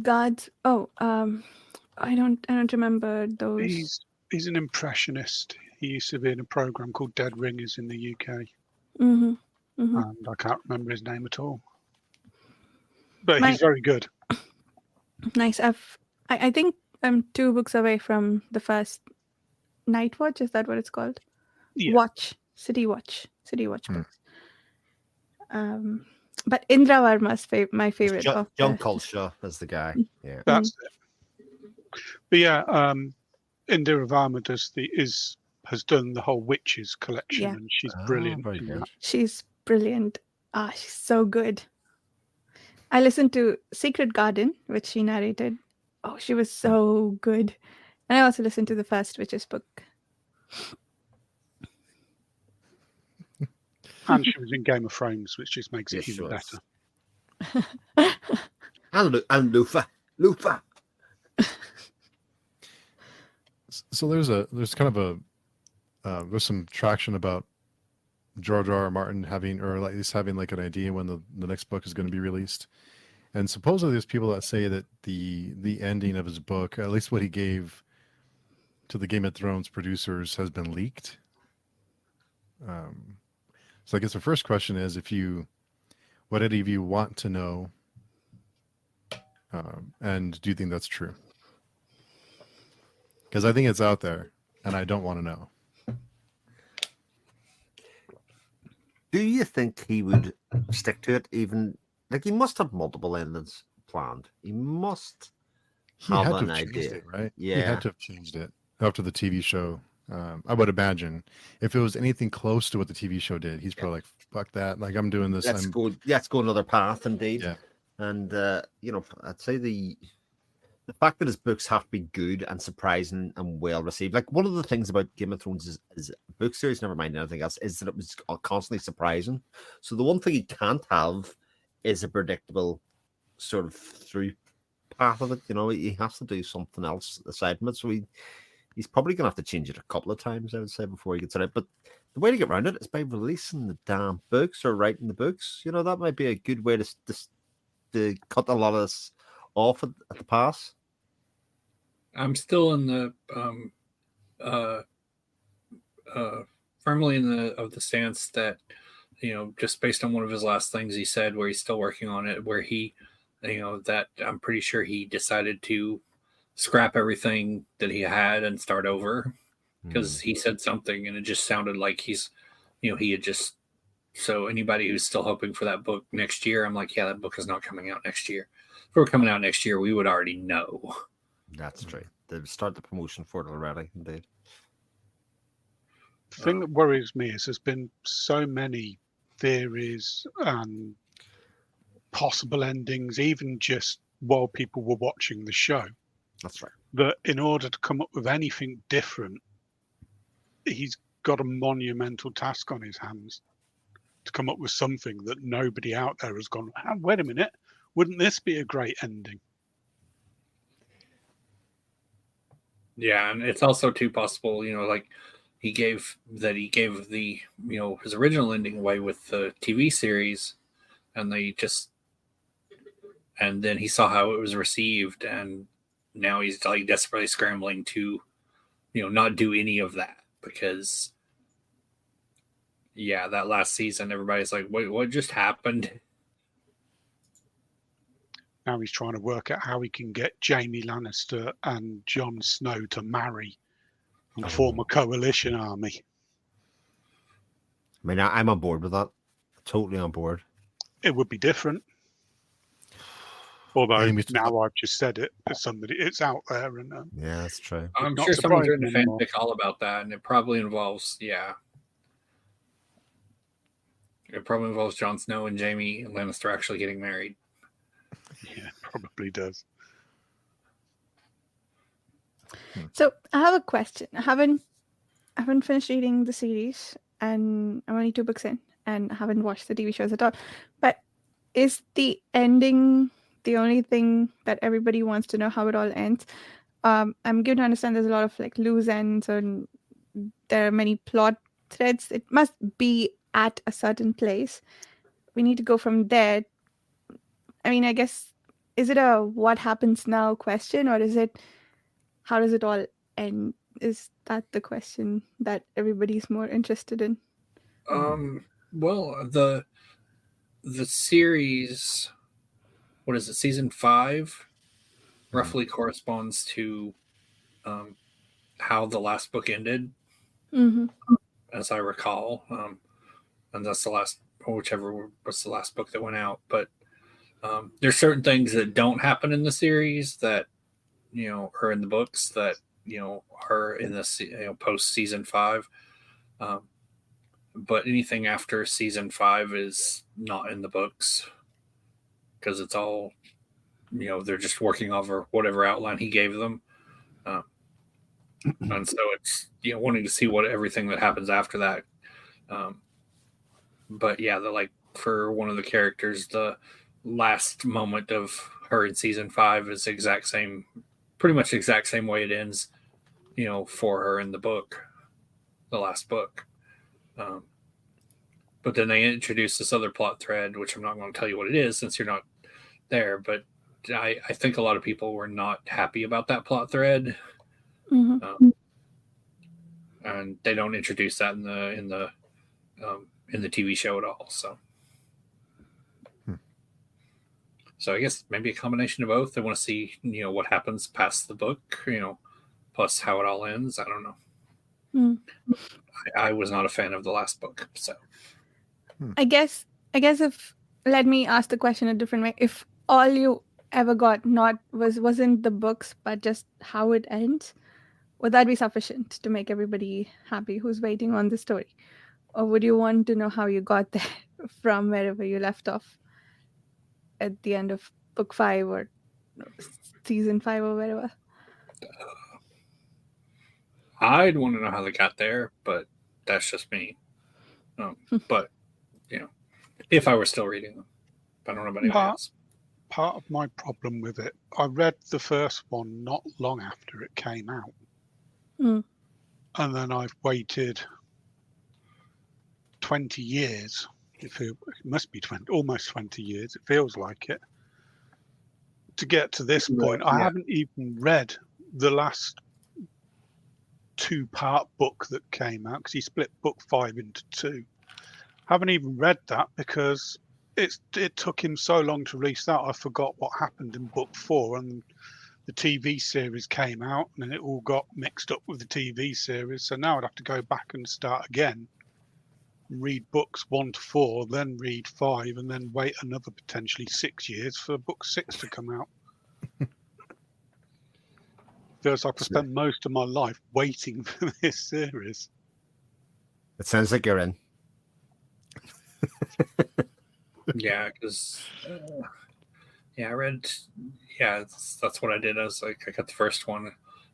[SPEAKER 6] Guards. I don't remember those.
[SPEAKER 5] He's an impressionist. He used to be in a program called Dead Ringers in the UK.
[SPEAKER 6] And
[SPEAKER 5] I can't remember his name at all. But he's very good.
[SPEAKER 6] Nice. I think I'm 2 books away from the first Night Watch. Is that what it's called?
[SPEAKER 5] Yeah.
[SPEAKER 6] City Watch books. But Indra Varma's my favorite.
[SPEAKER 3] John Culshaw is the guy. Yeah,
[SPEAKER 5] that's it. But yeah, Indira Varma has done the whole Witches collection, and she's brilliant.
[SPEAKER 3] Very good.
[SPEAKER 6] She's brilliant. She's so good. I listened to Secret Garden, which she narrated. Oh, she was so good. And I also listened to the first Witches book.
[SPEAKER 5] And she was in Game of Thrones, which just makes it even better.
[SPEAKER 3] And Lufa.
[SPEAKER 1] So there's kind of there's some traction about George R.R. Martin having, or at least having like an idea when the next book is going to be released. And supposedly there's people that say that the ending of his book, at least what he gave to the Game of Thrones producers, has been leaked. So I guess the first question is, what any of you want to know, and do you think that's true? Because I think it's out there, and I don't want to know.
[SPEAKER 3] Do you think he would stick to it? Even like he must have multiple endings planned. He must have an idea,
[SPEAKER 1] it, right?
[SPEAKER 3] Yeah,
[SPEAKER 1] he had to have changed it after the TV show. I would imagine if it was anything close to what the TV show did, he's probably like, "Fuck that! Like I'm doing this.
[SPEAKER 3] Let's go another path." Indeed,
[SPEAKER 1] yeah.
[SPEAKER 3] And I'd say the fact that his books have to be good and surprising and well received. Like one of the things about Game of Thrones is a book series, never mind anything else, is that it was constantly surprising. So the one thing he can't have is a predictable sort of through path of it. He has to do something else aside from it. So he's probably going to have to change it a couple of times, I would say, before he gets it out. But the way to get around it is by releasing the damn books or writing the books. That might be a good way to cut a lot of this off at the pass.
[SPEAKER 4] I'm still in the firmly in the stance that, just based on one of his last things he said, where he's still working on it, where he, that I'm pretty sure he decided to scrap everything that he had and start over, because he said something and it just sounded like he had just. So anybody who's still hoping for that book next year, I'm like, yeah, that book is not coming out next year. If it were coming out next year, we would already know.
[SPEAKER 3] That's true. They've started the promotion for it already, indeed.
[SPEAKER 5] The thing that worries me is there's been so many theories and possible endings, even just while people were watching the show.
[SPEAKER 3] That's right.
[SPEAKER 5] That in order to come up with anything different, he's got a monumental task on his hands to come up with something that nobody out there has gone, wait a minute, wouldn't this be a great ending?
[SPEAKER 4] Yeah, and it's also too possible, like he gave the, his original ending away with the TV series, and then he saw how it was received, and now he's like desperately scrambling to, not do any of that, because that last season, everybody's like, wait, what just happened?
[SPEAKER 5] Now he's trying to work out how he can get Jaime Lannister and Jon Snow to marry and form a coalition army.
[SPEAKER 3] I mean, I'm on board with that. Totally on board.
[SPEAKER 5] It would be different. Although
[SPEAKER 1] Amy's-
[SPEAKER 5] now I've just said it, it's out there, and
[SPEAKER 3] Yeah, that's true.
[SPEAKER 4] I'm
[SPEAKER 5] not
[SPEAKER 4] sure someone's
[SPEAKER 5] surprising
[SPEAKER 4] written a
[SPEAKER 5] anymore.
[SPEAKER 4] fanfic all about that, and it probably involves, it probably involves Jon Snow and Jaime Lannister actually getting married.
[SPEAKER 5] Yeah, it probably does.
[SPEAKER 6] So I have a question. I haven't finished reading the series, and I'm only 2 books in, and I haven't watched the TV shows at all. But is the ending the only thing that everybody wants to know how it all ends? I'm given to understand there's a lot of like loose ends, and there are many plot threads. It must be at a certain place. We need to go from there. I mean, I guess, is it a what happens now question, or is it how does it all end? Is that the question that everybody's more interested in?
[SPEAKER 4] Well, the series, what is it, season 5, roughly corresponds to how the last book ended,
[SPEAKER 6] Mm-hmm.
[SPEAKER 4] as I recall. And that's the last, or whichever was the last book that went out. But there's certain things that don't happen in the series that, are in the books that, are in this, post season 5. But anything after season 5 is not in the books because it's all, they're just working over whatever outline he gave them. And so it's, wanting to see what everything that happens after that. But yeah, for one of the characters, the last moment of her in season 5 is pretty much the exact same way it ends, for her in the book, the last book. But then they introduced this other plot thread, which I'm not going to tell you what it is since you're not there. But I think a lot of people were not happy about that plot thread,
[SPEAKER 6] Mm-hmm.
[SPEAKER 4] and they don't introduce that in the TV show at all. So I guess maybe a combination of both. They want to see what happens past the book, plus how it all ends. I don't know. I was not a fan of the last book, so.
[SPEAKER 6] I guess if, let me ask the question a different way. If all you ever got wasn't the books but just how it ends, would that be sufficient to make everybody happy who's waiting on the story? Or would you want to know how you got there from wherever you left off at the end of book 5 or season 5 or wherever?
[SPEAKER 4] I'd want to know how they got there, but that's just me. But if I were still reading them, I don't know about anybody else.
[SPEAKER 5] Part of my problem with it, I read the first one not long after it came out. And then I've waited 20 years. It must be almost 20 years. It feels like it. To get to this point, I haven't even read the last 2-part book that came out because he split book 5 into 2. Haven't even read that because it took him so long to restart. I forgot what happened in book 4, and the TV series came out, and it all got mixed up with the TV series. So now I'd have to go back and start again, read books 1 to 4, then read 5, and then wait another potentially 6 years for book 6 to come out. Feels like I spent most of my life waiting for this series.
[SPEAKER 3] It sounds like you're in.
[SPEAKER 4] Yeah, because I read. Yeah, that's what I did. I was like, I got the first one. I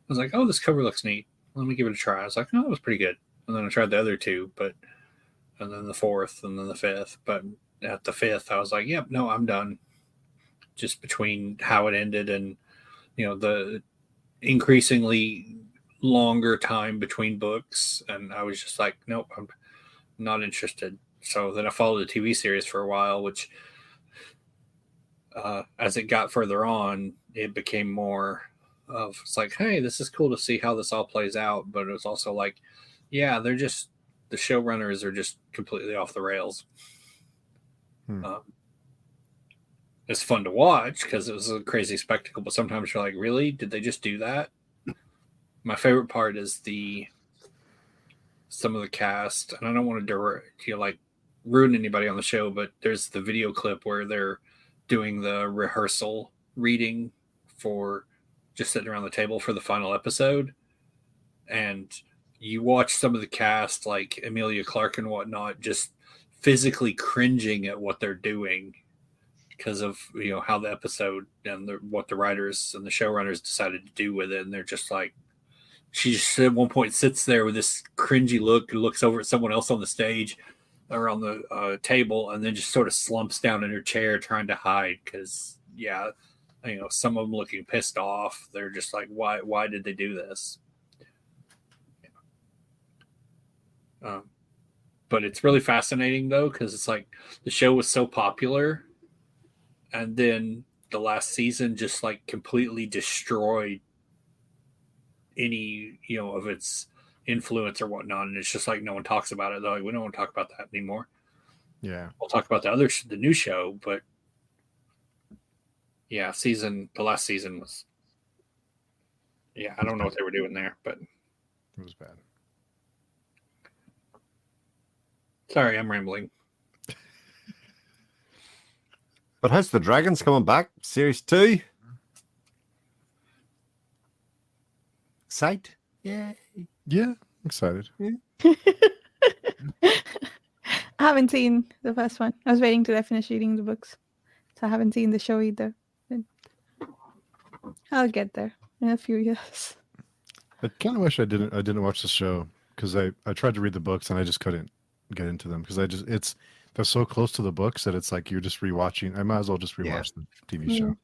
[SPEAKER 4] was like, oh, this cover looks neat. Let me give it a try. I was like, oh, it was pretty good. And then I tried the other 2, and then the 4th, and then the 5th. But at the 5th, I was like, yep, no, I'm done. Just between how it ended and the increasingly longer time between books, and I was just like, nope, I'm not interested. So then I followed the TV series for a while, which as it got further on, it became more of, it's like, hey, this is cool to see how this all plays out, but it was also like, yeah, the showrunners are just completely off the rails. it's fun to watch because it was a crazy spectacle. But sometimes you're like, really? Did they just do that? My favorite part is some of the cast, and I don't want to ruin anybody on the show, but there's the video clip where they're doing the rehearsal reading for just sitting around the table for the final episode, and you watch some of the cast like Emilia Clarke and whatnot just physically cringing at what they're doing because of how the episode and what the writers and the showrunners decided to do with it, and they're just like, she just at one point sits there with this cringy look, looks over at someone else on the stage or on the table, and then just sort of slumps down in her chair trying to hide because some of them looking pissed off. They're just like, why did they do this? But it's really fascinating though, because it's like the show was so popular, and then the last season just like completely destroyed any of its influence or whatnot, and it's just like no one talks about it. They're like, we don't want to talk about that anymore.
[SPEAKER 1] Yeah,
[SPEAKER 4] We'll talk about the new show, but yeah, the last season was, I don't know what they were doing there, but
[SPEAKER 1] it was bad.
[SPEAKER 4] Sorry, I'm rambling.
[SPEAKER 3] But House of the Dragons coming back, series 2. Excited? Yeah.
[SPEAKER 1] Yeah, excited.
[SPEAKER 6] I haven't seen the first one. I was waiting till I finish reading the books, so I haven't seen the show either. I'll get there in a few years.
[SPEAKER 1] I kind of wish I didn't watch the show because I tried to read the books and I just couldn't get into them because they're so close to the books that it's like you're just rewatching. I might as well just rewatch the TV show.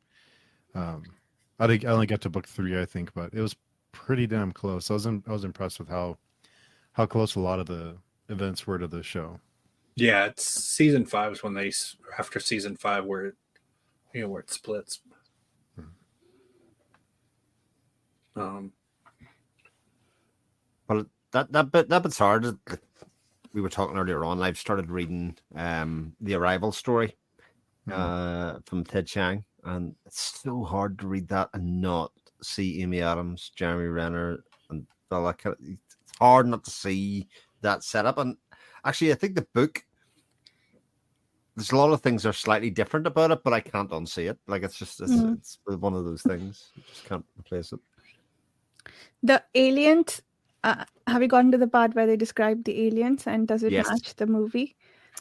[SPEAKER 1] I only got to book 3, I think, but it was pretty damn close. I was impressed with how close a lot of the events were to the show.
[SPEAKER 4] Yeah, it's season 5 is when after season 5 where it splits.
[SPEAKER 3] Well, that bit's hard. We were talking earlier on. I've started reading the Arrival story from Ted Chiang, and it's so hard to read that and not see Amy Adams, Jeremy Renner, and all that kind of. It's hard not to see that setup. And actually, I think the book, there's a lot of things that are slightly different about it, but I can't unsee it. Like it's one of those things. You just can't replace it.
[SPEAKER 6] The aliens. Have you gotten to the part where they describe the aliens, and does it match the movie,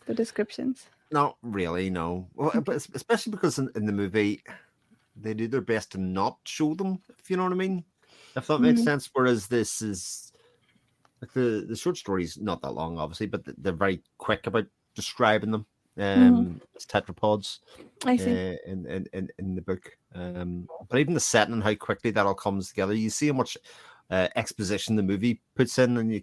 [SPEAKER 6] the descriptions?
[SPEAKER 3] Not really, no. Well, but especially because in the movie, they do their best to not show them, if you know what I mean. If that makes sense. Whereas this is like the short story's not that long, obviously, but they're very quick about describing them as tetrapods.
[SPEAKER 6] I see.
[SPEAKER 3] In the book. But even the setting and how quickly that all comes together, you see how much exposition the movie puts in, and you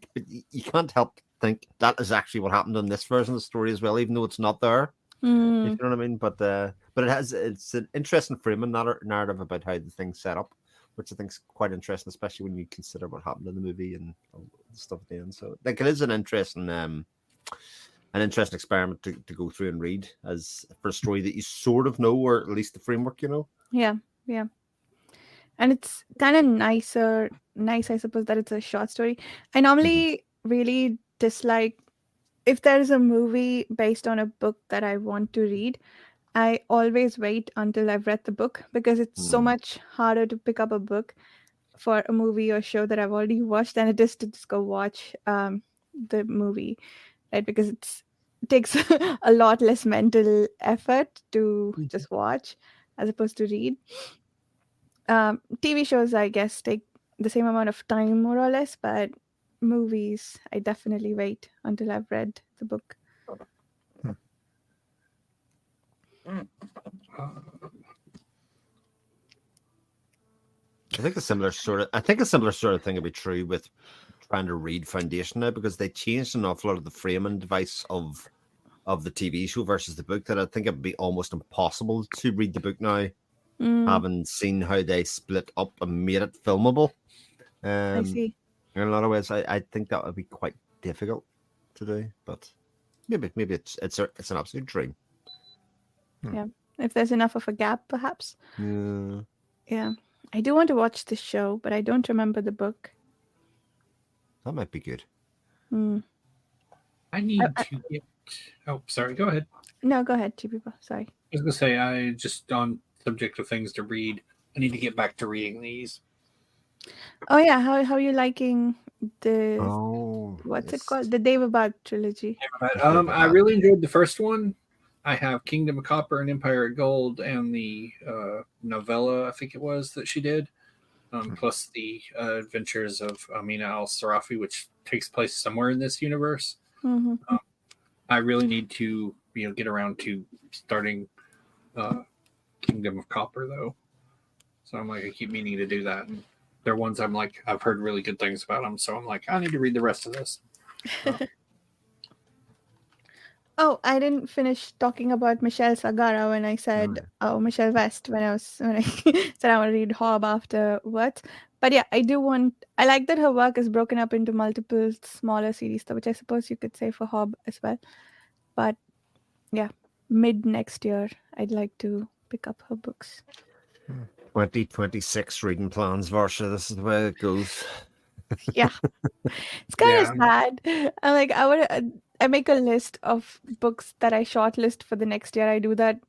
[SPEAKER 3] can't help think that is actually what happened in this version of the story as well, even though it's not there. If you know what I mean. But it's an interesting framing narrative about how the thing's set up, which I think is quite interesting, especially when you consider what happened in the movie and the stuff at the end. So like it is an interesting experiment to go through and read as for a story that you sort of know, or at least the framework,
[SPEAKER 6] Yeah. And it's kind of nice, I suppose, that it's a short story. I normally really dislike if there is a movie based on a book that I want to read. I always wait until I've read the book because it's so much harder to pick up a book for a movie or show that I've already watched than it is to just go watch the movie, right? Because it takes a lot less mental effort to just watch as opposed to read. TV shows, I guess, take the same amount of time, more or less, but movies, I definitely wait until I've read the book.
[SPEAKER 3] I think a similar sort of thing would be true with trying to read Foundation now, because they changed an awful lot of the framing device of the TV show versus the book, that I think it would be almost impossible to read the book now, having seen how they split up and made it filmable.
[SPEAKER 6] I see.
[SPEAKER 3] In a lot of ways, I think that would be quite difficult to do, but maybe it's an absolute dream.
[SPEAKER 6] Yeah. if there's enough of a gap, perhaps.
[SPEAKER 3] Yeah.
[SPEAKER 6] Yeah. I do want to watch the show, but I don't remember the book.
[SPEAKER 3] That might be good.
[SPEAKER 6] Hmm.
[SPEAKER 4] I need to get. Oh, sorry. Go ahead.
[SPEAKER 6] No, go ahead, ChibiPo. Sorry.
[SPEAKER 4] I was gonna say I just on subject of things to read. I need to get back to reading these.
[SPEAKER 6] Oh yeah, how are you liking the what's it
[SPEAKER 3] yes.
[SPEAKER 6] called? The Devabad trilogy.
[SPEAKER 4] But, I really enjoyed the first one. I have Kingdom of Copper and Empire of Gold and the novella, I think it was, that she did. Plus the adventures of Amina al-Sarafi, which takes place somewhere in this universe.
[SPEAKER 6] Mm-hmm.
[SPEAKER 4] I really need to get around to starting Kingdom of Copper, though. So I'm like, I keep meaning to do that. And they're ones I'm like, I've heard really good things about them. So I'm like, I need to read the rest of this.
[SPEAKER 6] Oh, I didn't finish talking about Michelle Sagara when I said, Michelle West, when I said I want to read Hob afterwards. But yeah, I like that her work is broken up into multiple smaller series, which I suppose you could say for Hob as well. But yeah, mid next year, I'd like to pick up her books.
[SPEAKER 3] 2026 reading plans, Varsha. This is the way it goes.
[SPEAKER 6] Yeah, it's kind of sad. I'm like, I make a list of books that I shortlist for the next year. I do that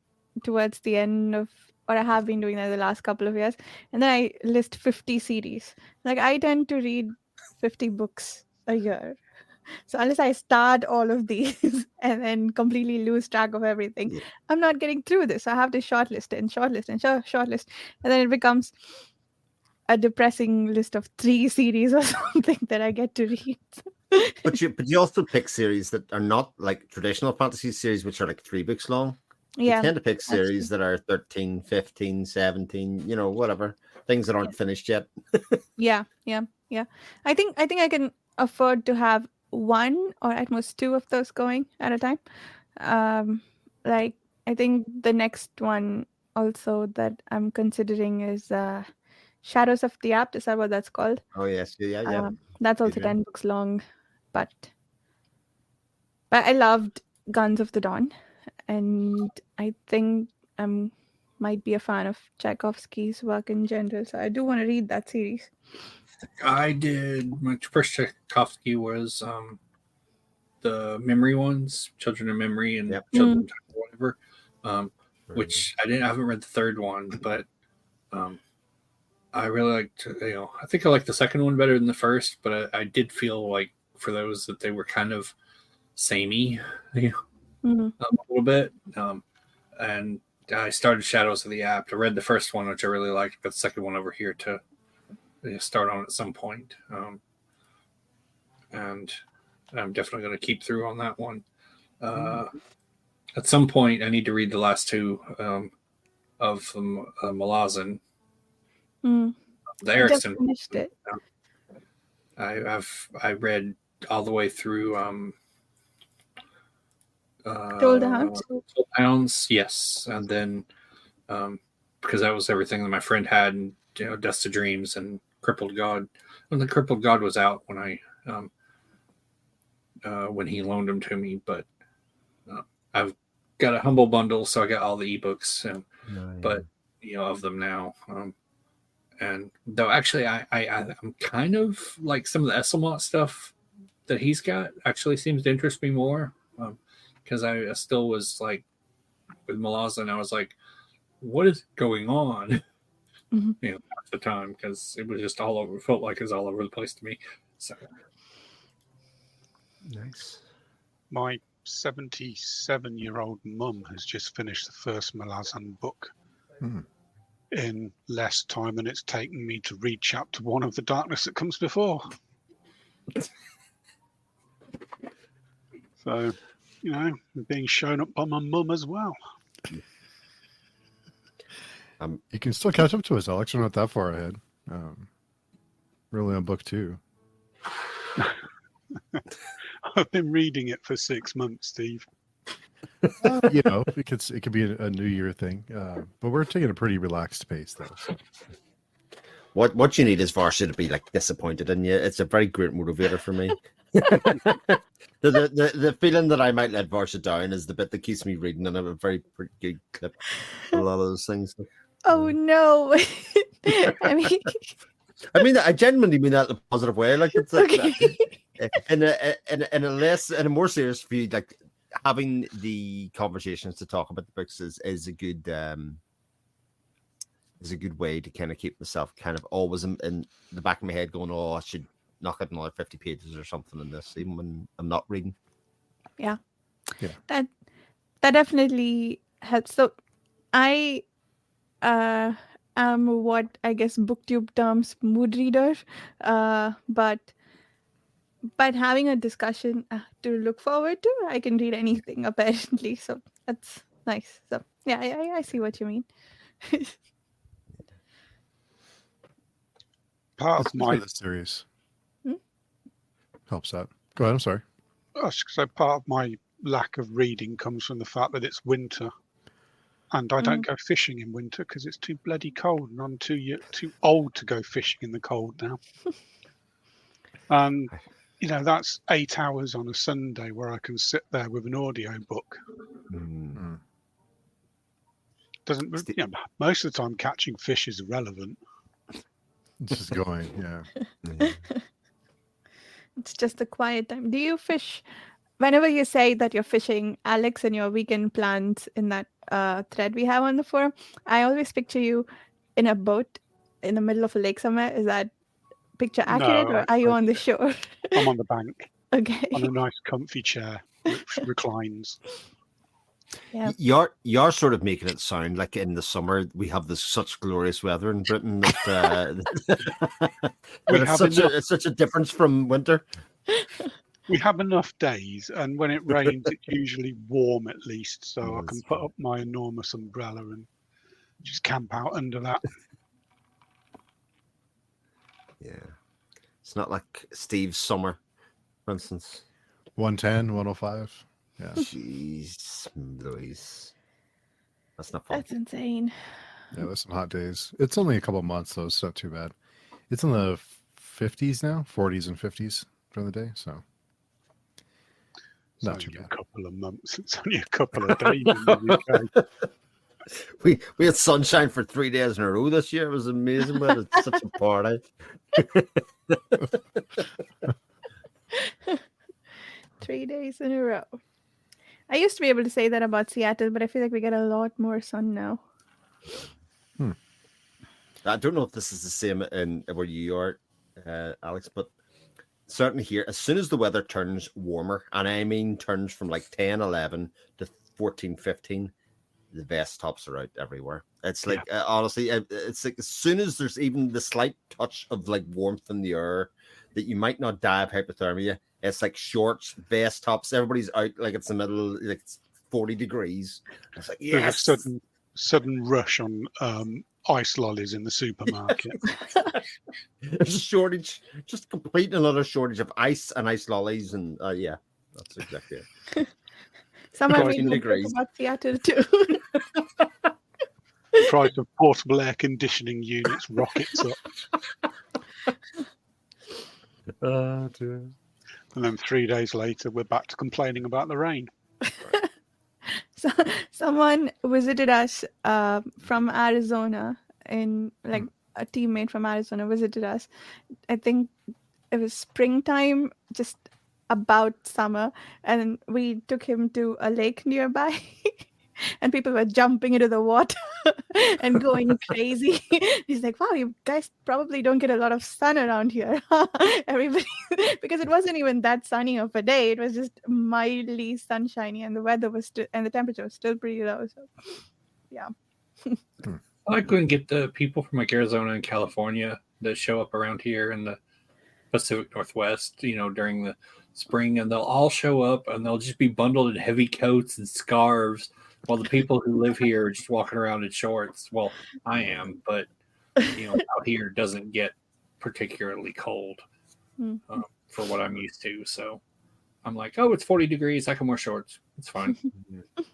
[SPEAKER 6] towards the end of, or I have been doing that the last couple of years, and then I list 50 series. Like I tend to read 50 books a year. So unless I start all of these and then completely lose track of everything, I'm not getting through this. I have to shortlist and shortlist, and then it becomes a depressing list of 3 series or something that I get to read.
[SPEAKER 3] But you also pick series that are not like traditional fantasy series, which are like 3 books long.
[SPEAKER 6] Yeah,
[SPEAKER 3] you tend to pick series that are 13, 15, 17, whatever, things that aren't finished yet.
[SPEAKER 6] Yeah. I think I can afford to have 1 or at most 2 of those going at a time. Like I think the next one also that I'm considering is Shadows of the Apt. Is that what that's called?
[SPEAKER 3] Oh yes, yeah.
[SPEAKER 6] That's also 10 books long, but I loved Guns of the Dawn, and I think I might be a fan of Tchaikovsky's work in general, so I do want to read that series.
[SPEAKER 4] I did my first Tchaikovsky was the memory ones, Children of Memory and Children of Time or whatever. Which I haven't read the third one, but I really liked. I think I liked the second one better than the first, but I did feel like for those that they were kind of samey, a little bit. And I started Shadows of the Apt. I read the first one, which I really liked, but the second one over here to start on at some point. And I'm definitely going to keep through on that one. At some point, I need to read the last 2 of Malazan. The Erickson.
[SPEAKER 6] Finished it.
[SPEAKER 4] I read all the way through
[SPEAKER 6] Told the
[SPEAKER 4] Hounds, yes, and then because that was everything that my friend had, and Dust of Dreams and Crippled God. When the Crippled God was out, when he loaned them to me, but I've got a Humble bundle, so I got all the ebooks, but of them now. And though actually, I'm kind of like some of the Esselmont stuff that he's got actually seems to interest me more. Because I still was like with Malazan, I was like, what is going on? Half the time, because it was just all over. It felt like it was all over the place to me. So
[SPEAKER 3] nice.
[SPEAKER 5] My 77-year-old mum has just finished the first Malazan book in less time than it's taken me to read chapter 1 of The Darkness That Comes Before. So, being shown up by my mum as well.
[SPEAKER 1] You can still catch up to us, Alex. We're not that far ahead. Really on book 2.
[SPEAKER 5] I've been reading it for 6 months, Steve.
[SPEAKER 1] It could be a New Year thing. But we're taking a pretty relaxed pace, though. So.
[SPEAKER 3] What you need is Varsha to be like disappointed in you. It's a very great motivator for me. The feeling that I might let Varsha down is the bit that keeps me reading, and I have a very pretty good clip. A lot of those things.
[SPEAKER 6] Oh no!
[SPEAKER 3] I mean, I genuinely mean that in a positive way. Like it's
[SPEAKER 6] Okay.
[SPEAKER 3] in a more serious view, like having the conversations to talk about the books is a good way to kind of keep myself kind of always in the back of my head going, oh, I should knock out another 50 pages or something in this, even when I'm not reading.
[SPEAKER 6] Yeah.
[SPEAKER 1] Yeah.
[SPEAKER 6] That definitely helps. So I am what I guess booktube terms mood reader, but having a discussion to look forward to, I can read anything apparently. So that's nice. So yeah, I see what you mean.
[SPEAKER 5] Part of
[SPEAKER 1] Especially
[SPEAKER 5] my
[SPEAKER 1] this series
[SPEAKER 6] Hmm?
[SPEAKER 1] helps out. Go ahead. I'm sorry.
[SPEAKER 5] so part of my lack of reading comes from the fact that it's winter, and I don't go fishing in winter because it's too bloody cold, and I'm too old to go fishing in the cold now. And that's 8 hours on a Sunday where I can sit there with an audio book. Doesn't most of the time catching fish is irrelevant.
[SPEAKER 1] It's just going. Yeah.
[SPEAKER 6] It's just a quiet time. Do you fish? Whenever you say that you're fishing, Alex, and your weekend plans in that thread we have on the forum, I always picture you in a boat in the middle of a lake somewhere. Is that picture accurate,
[SPEAKER 5] No,
[SPEAKER 6] or are you on the shore?
[SPEAKER 5] I'm on the bank
[SPEAKER 6] Okay.
[SPEAKER 5] on a nice comfy chair which reclines.
[SPEAKER 6] Yeah.
[SPEAKER 3] You're sort of making it sound like in the summer we have this such glorious weather in Britain that, it's such a difference from winter.
[SPEAKER 5] We have enough days, and when it rains, it's usually warm at least, so I can put up my enormous umbrella and just camp out under that.
[SPEAKER 3] Yeah, it's not like Steve's summer, for instance.
[SPEAKER 1] 110, 105. Yeah.
[SPEAKER 3] Jeez, Louise, that's not fun.
[SPEAKER 6] That's insane.
[SPEAKER 1] Yeah, there's some hot days. It's only a couple months, so it's not too bad. It's in the 50s now, 40s and 50s during the day, so not too bad.
[SPEAKER 5] A couple of months. It's only a couple of days in the UK.
[SPEAKER 3] We had sunshine for 3 days in a row this year. It was amazing, but it's such a party.
[SPEAKER 6] 3 days in a row. I used to be able to say that about Seattle, but I feel like we get a lot more sun now.
[SPEAKER 3] I don't know if this is the same in where you are, Alex, but certainly here, as soon as the weather turns warmer, and I mean turns from like 10, 11 to 14, 15, the vest tops are out everywhere. It's like, honestly, it's like as soon as there's even the slight touch of like warmth in the air that you might not die of hypothermia, it's like shorts, vest tops, everybody's out like it's the middle, like it's 40 degrees. It's like, yes.
[SPEAKER 5] There's a sudden rush on ice lollies in the supermarket.
[SPEAKER 3] There's a shortage, just complete another shortage of ice and ice lollies, and yeah, that's exactly it.
[SPEAKER 6] Someone
[SPEAKER 3] 14
[SPEAKER 6] made a joke
[SPEAKER 3] degrees.
[SPEAKER 6] about Seattle too.
[SPEAKER 5] Price of portable air conditioning units rockets up.
[SPEAKER 3] Dear.
[SPEAKER 5] And then 3 days later, we're back to complaining about the rain.
[SPEAKER 6] So, someone visited us from Arizona, in like a teammate from Arizona visited us. I think it was springtime, just about summer, and we took him to a lake nearby. And people were jumping into the water and going crazy. He's like, wow, you guys probably don't get a lot of sun around here. Everybody, because it wasn't even that sunny of a day. It was just mildly sunshiny, and the weather was still, and the temperature was still pretty low. So, yeah.
[SPEAKER 4] I couldn't get the people from like Arizona and California that show up around here in the Pacific Northwest, during the spring, and they'll all show up and they'll just be bundled in heavy coats and scarves, while the people who live here are just walking around in shorts. Well, I am, but out here doesn't get particularly cold for what I'm used to. So I'm like, oh, it's 40 degrees. I can wear shorts. It's fine.
[SPEAKER 5] I'm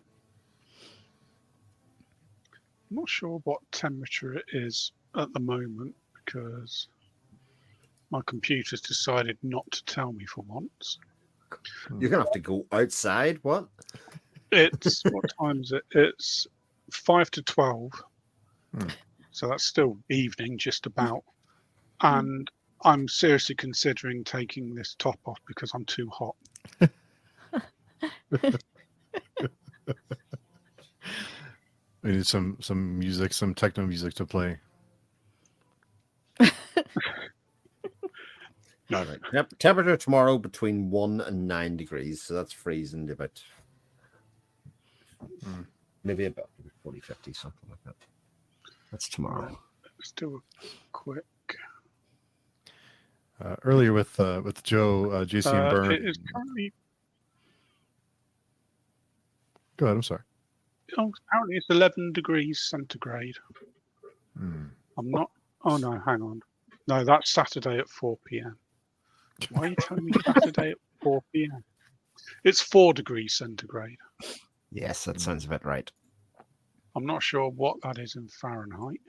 [SPEAKER 5] not sure what temperature it is at the moment because My computer's decided not to tell me for once.
[SPEAKER 3] You're gonna have to go outside. What?
[SPEAKER 5] It's what time is it? It's 5 to 12.
[SPEAKER 1] Hmm.
[SPEAKER 5] So that's still evening, just about. And I'm seriously considering taking this top off because I'm too hot.
[SPEAKER 1] We need some music, some techno music to play.
[SPEAKER 5] No,
[SPEAKER 3] Temperature tomorrow between 1 and 9 degrees, so that's freezing about maybe about 40, 50, something like that. That's tomorrow.
[SPEAKER 5] let's do a quick.
[SPEAKER 1] Earlier with Joe, JC and Byrne.
[SPEAKER 5] It is currently.
[SPEAKER 1] Go ahead. I'm sorry.
[SPEAKER 5] Oh, apparently it's 11 degrees centigrade.
[SPEAKER 1] Hmm.
[SPEAKER 5] I'm not. Oh no, hang on. No, that's Saturday at 4 p.m. Why are you telling me Saturday at 4 p.m.? It's 4 degrees centigrade.
[SPEAKER 3] Yes, that sounds about right.
[SPEAKER 5] I'm not sure what that is in Fahrenheit.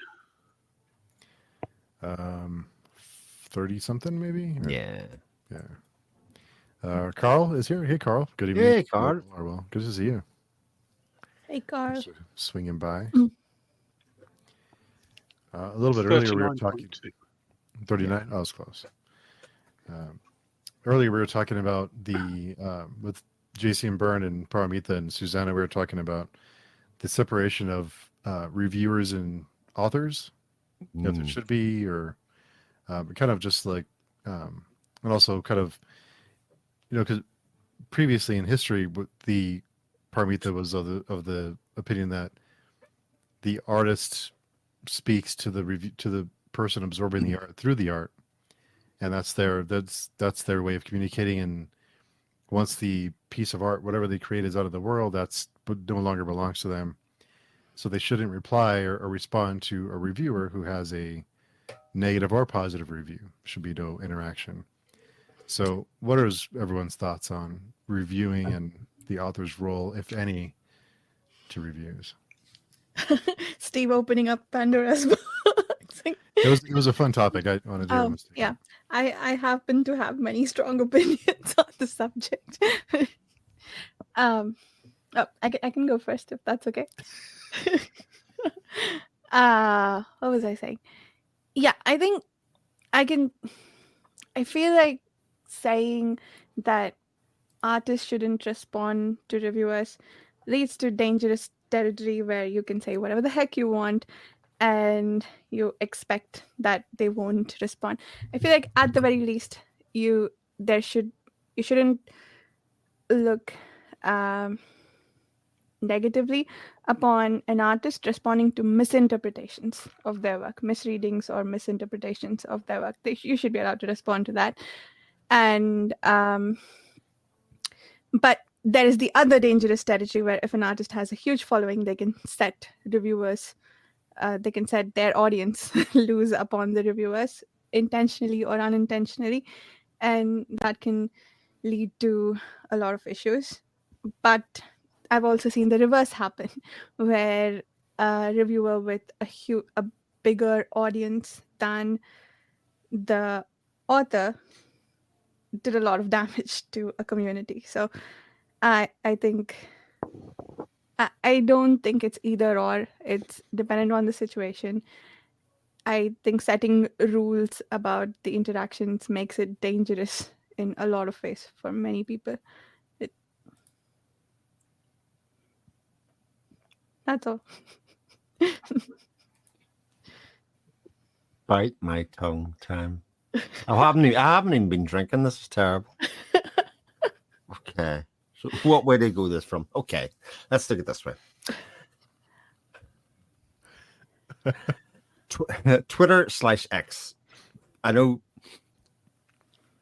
[SPEAKER 1] 30 something maybe. Or-
[SPEAKER 3] Yeah.
[SPEAKER 1] Yeah. Carl is here. Hey, Carl. Good evening.
[SPEAKER 3] Hey, Carl.
[SPEAKER 1] Well, good to see you.
[SPEAKER 6] Hey, Carl.
[SPEAKER 1] Thanks for swinging by.
[SPEAKER 6] Mm.
[SPEAKER 1] A little bit earlier, we were
[SPEAKER 5] 39.2.
[SPEAKER 1] talking. 39. Oh, it's close. Earlier, we were talking about the with JC and Byrne and Paramita and Susanna. We were talking about the separation of reviewers and authors. If there should be, or kind of just like, and also kind of, because previously in history, the Paramita was of the opinion that the artist speaks to the review, to the person absorbing the art through the art, and that's their way of communicating. And once the piece of art, whatever they create, is out of the world, that's no longer belongs to them. So they shouldn't reply or respond to a reviewer who has a negative or positive review. Should be no interaction. So what are everyone's thoughts on reviewing and the author's role, if any, to reviews?
[SPEAKER 6] Steve opening up Pandora's box.
[SPEAKER 1] It was a fun topic. I wanted to hear what's
[SPEAKER 6] Yeah, I happen to have many strong opinions on the subject. Oh, I can go first if that's okay. What was I saying? Yeah, I think I feel like saying that artists shouldn't respond to reviewers leads to dangerous territory where you can say whatever the heck you want and you expect that they won't respond. I feel like at the very least you shouldn't look negatively upon an artist responding to misinterpretations of their work, misreadings or misinterpretations of their work. You should be allowed to respond to that. And but there is the other dangerous territory where if an artist has a huge following, they can set reviewers, they can set their audience loose upon the reviewers intentionally or unintentionally, and that can lead to a lot of issues. But I've also seen the reverse happen, where a reviewer with a bigger audience than the author did a lot of damage to a community. So I think I don't think it's either or. It's dependent on the situation. I think setting rules about the interactions makes it dangerous in a lot of ways for many people. That's all.
[SPEAKER 3] Bite my tongue time. I haven't even been drinking. This is terrible. Okay. So what way to go this from? Okay. Let's look at this way. Twitter/X. I know.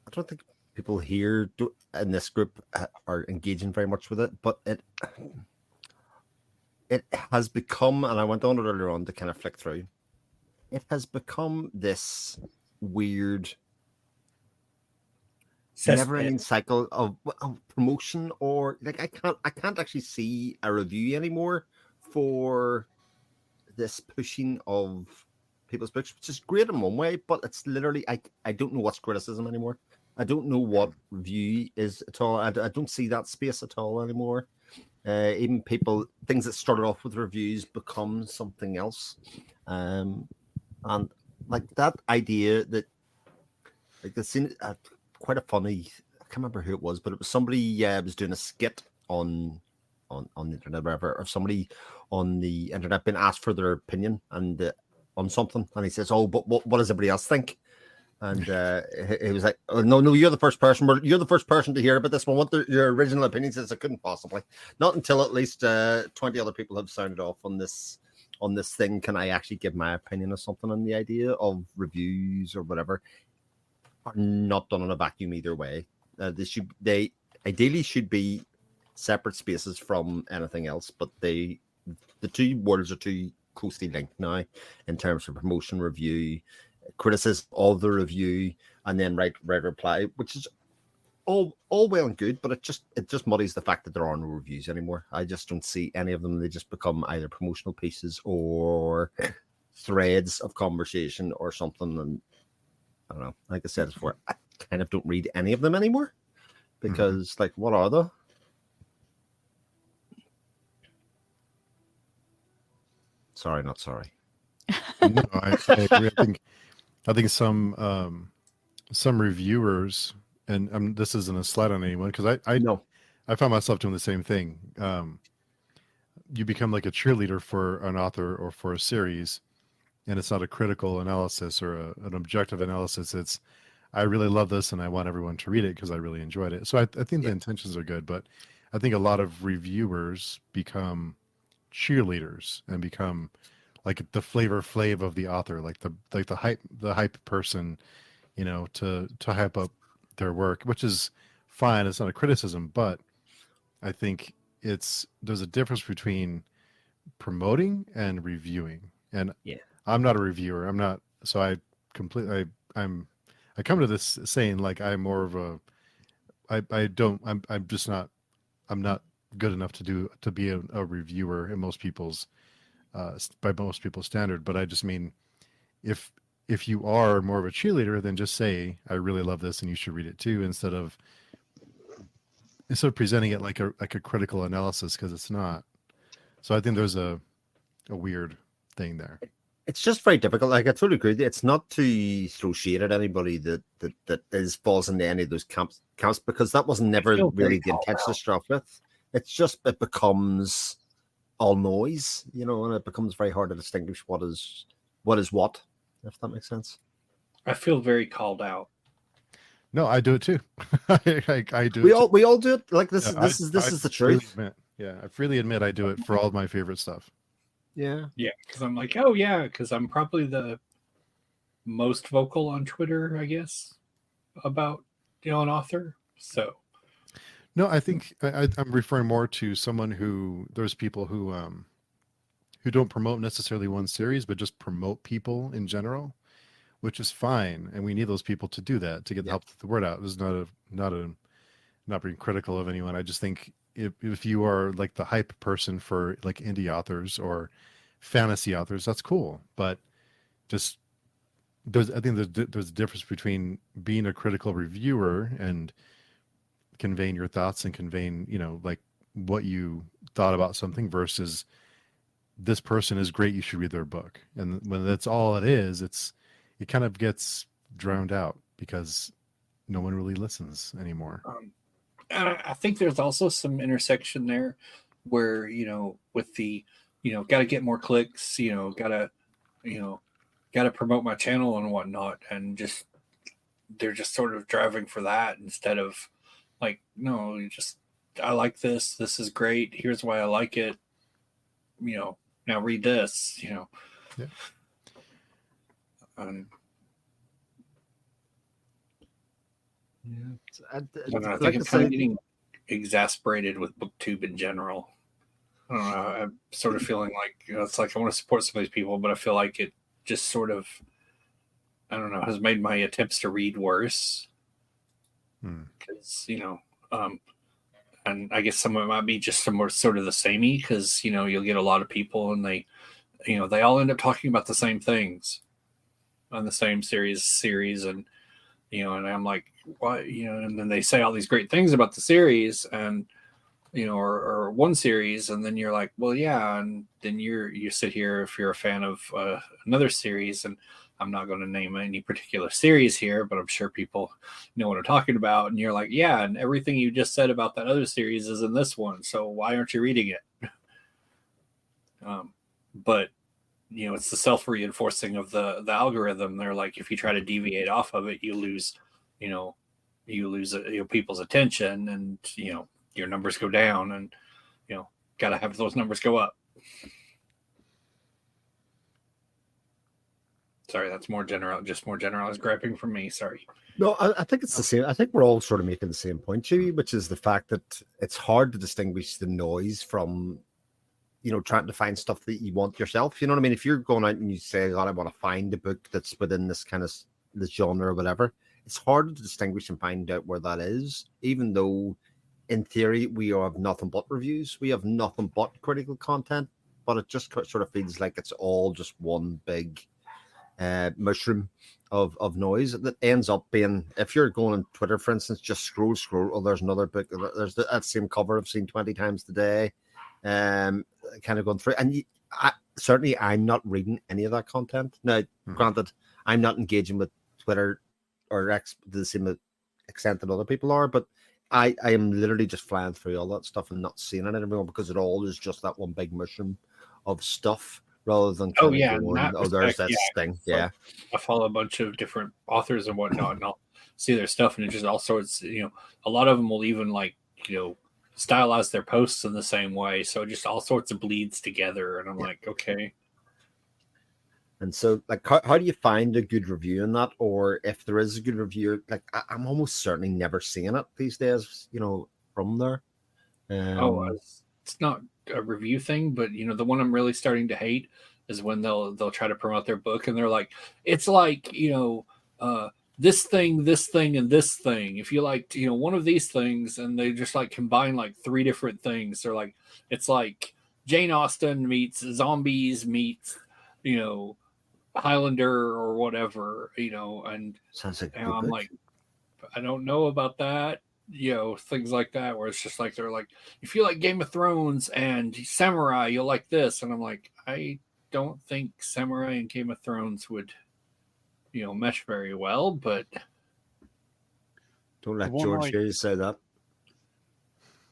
[SPEAKER 3] I don't think people here in this group are engaging very much with it, but it has become, and I went on it earlier on to kind of flick through. It has become this weird, never-ending cycle of promotion, or like I can't actually see a review anymore for this pushing of people's books, which is great in one way, but it's literally I don't know what's criticism anymore. I don't know what review is at all. I don't see that space at all anymore. Even things that started off with reviews become something else, and like that idea that like the scene, quite a funny. I can't remember who it was, but it was somebody was doing a skit on the internet, or whatever, or somebody on the internet being asked for their opinion and on something, and he says, "Oh, but what does everybody else think?" And he was like, "Oh, no, you're the first person. You're the first person to hear about this one. What your original opinion says? I couldn't possibly. Not until at least 20 other people have sounded off on this thing can I actually give my opinion of something." And the idea of reviews or whatever are not done in a vacuum either way. They ideally should be separate spaces from anything else, but the two worlds are too closely linked now in terms of promotion, review, criticism of the review, and then right reply, which is all well and good, but it just muddies the fact that there are no reviews anymore. I just don't see any of them. They just become either promotional pieces or threads of conversation or something. And I don't know. Like I said before, I kind of don't read any of them anymore because, like, what are they? Sorry, not sorry.
[SPEAKER 1] No, I agree. I think some reviewers, and this isn't a slight on anyone, because I found myself doing the same thing. You become like a cheerleader for an author or for a series, and it's not a critical analysis or an objective analysis. It's, I really love this and I want everyone to read it because I really enjoyed it. So I think the intentions are good, but I think a lot of reviewers become cheerleaders and become like the Flavor Flav of the author, like the hype person, to hype up their work, which is fine. It's not a criticism, but I think there's a difference between promoting and reviewing. And I'm not a reviewer. I'm not, so I come to this saying like I'm more of a, I'm not good enough to be a reviewer in most people's by most people's standard. But I just mean, if you are more of a cheerleader, then just say I really love this and you should read it too, instead of presenting it like a critical analysis, because it's not. So I think there's a weird thing there.
[SPEAKER 3] It's just very difficult. Like I totally agree. It's not to throw shade at anybody that falls into any of those camps because that was never really the intention to start with. It's just it becomes all noise, and it becomes very hard to distinguish what is what, if that makes sense.
[SPEAKER 4] I feel very called out.
[SPEAKER 1] No, I do it too. I do.
[SPEAKER 3] We all do it. Like this is the truth.
[SPEAKER 1] I freely admit I do it for all of my favorite stuff.
[SPEAKER 3] Yeah,
[SPEAKER 4] because I'm like, oh yeah, because I'm probably the most vocal on Twitter, I guess, about an author. So
[SPEAKER 1] no, I think I'm referring more to someone there's people who don't promote necessarily one series, but just promote people in general, which is fine, and we need those people to do that to get help the word out. This is not being critical of anyone. I just think if you are like the hype person for like indie authors or fantasy authors, that's cool. But just I think there's a difference between being a critical reviewer and conveying your thoughts and conveying, like what you thought about something versus this person is great, you should read their book. And when that's all it is, it kind of gets drowned out because no one really listens anymore.
[SPEAKER 4] I think there's also some intersection there where, with the, got to get more clicks, got to promote my channel and whatnot. And they're just sort of driving for that instead of like, no, I like this. This is great. Here's why I like it. Now read this,
[SPEAKER 1] Yeah.
[SPEAKER 4] I think I'm kind of getting exasperated with BookTube in general. I don't know. I'm sort of feeling like it's like I want to support some of these people, but I feel like it just sort of, I don't know, has made my attempts to read worse. Because and I guess some of it might be just some more sort of the samey, because you'll get a lot of people and they all end up talking about the same things. on the same series, and and I'm like, why, and then they say all these great things about the series, and or one series, and then you're like, well, yeah, and then you sit here if you're a fan of another series, and I'm not going to name any particular series here, but I'm sure people know what I'm talking about, and you're like, yeah, and everything you just said about that other series is in this one, so why aren't you reading it? But it's the self-reinforcing of the algorithm. They're like, if you try to deviate off of it, you lose people's attention, and your numbers go down, and got to have those numbers go up. Sorry, that's more generalized griping from me. Sorry.
[SPEAKER 3] No, I think it's the same. I think we're all sort of making the same point, Chibi, which is the fact that it's hard to distinguish the noise from, trying to find stuff that you want yourself. You know what I mean? If you're going out and you say, God, I want to find a book that's within this kind of this genre or whatever, it's hard to distinguish and find out where that is, even though in theory we have nothing but reviews. We have nothing but critical content, but it just sort of feels like it's all just one big mushroom of noise that ends up being, if you're going on Twitter, for instance, just scroll. Oh, there's another book. There's that same cover I've seen 20 times today. Kind of going through, and certainly I'm not reading any of that content. Now, granted, I'm not engaging with Twitter or X to the same extent that other people are, but I am literally just flying through all that stuff and not seeing it anymore because it all is just that one big mushroom of stuff rather than there's that thing. Yeah,
[SPEAKER 4] I follow a bunch of different authors and whatnot, and I'll see their stuff, and it's just all sorts. A lot of them will even stylize their posts in the same way, so just all sorts of bleeds together, and I'm like, okay.
[SPEAKER 3] And so, like, how do you find a good review in that? Or if there is a good review, like, I'm almost certainly never seeing it these days, from there.
[SPEAKER 4] It's not a review thing, but, the one I'm really starting to hate is when they'll try to promote their book, and they're like, it's like, this thing, and this thing. If you like, one of these things, and they just like combine like 3 different things. They're like, it's like Jane Austen meets zombies meets, Highlander or whatever, and
[SPEAKER 3] sounds like
[SPEAKER 4] I'm like, I don't know about that, things like that, where it's just like, they're like, if you like Game of Thrones and Samurai, you'll like this. And I'm like, I don't think Samurai and Game of Thrones would, mesh very well, but
[SPEAKER 3] don't let George hear you say that.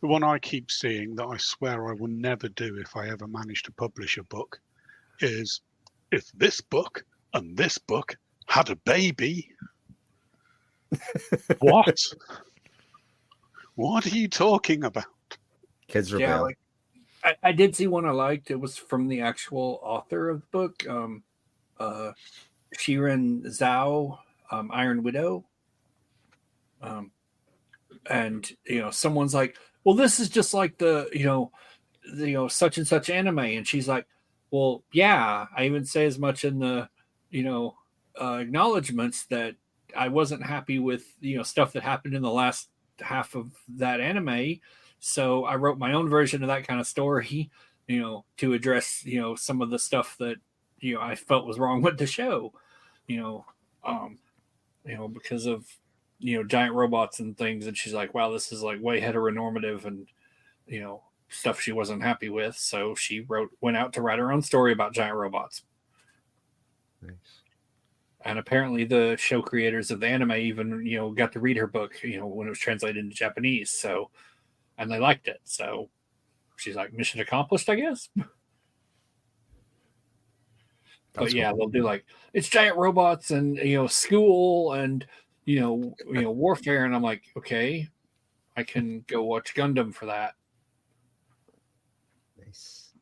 [SPEAKER 5] The one I keep seeing that I swear I will never do if I ever manage to publish a book is, if this book and this book had a baby. What? What are you talking about?
[SPEAKER 3] Kids rebel.
[SPEAKER 4] I did see one I liked. It was from the actual author of the book, Shirin Zhao, Iron Widow. And someone's like, well, this is just like the such and such anime, and she's like, well, yeah, I even say as much in the acknowledgments that I wasn't happy with stuff that happened in the last half of that anime, so I wrote my own version of that kind of story, to address some of the stuff that I felt was wrong with the show, because of giant robots and things. And she's like, wow, this is like way heteronormative and stuff she wasn't happy with. So she went out to write her own story about giant robots.
[SPEAKER 3] Nice.
[SPEAKER 4] And apparently the show creators of the anime even got to read her book when it was translated into Japanese. So, and they liked it. So she's like, mission accomplished, I guess. But yeah, cool. They'll do like, it's giant robots and school and warfare, and I'm like, okay, I can go watch Gundam for that.
[SPEAKER 3] Nice.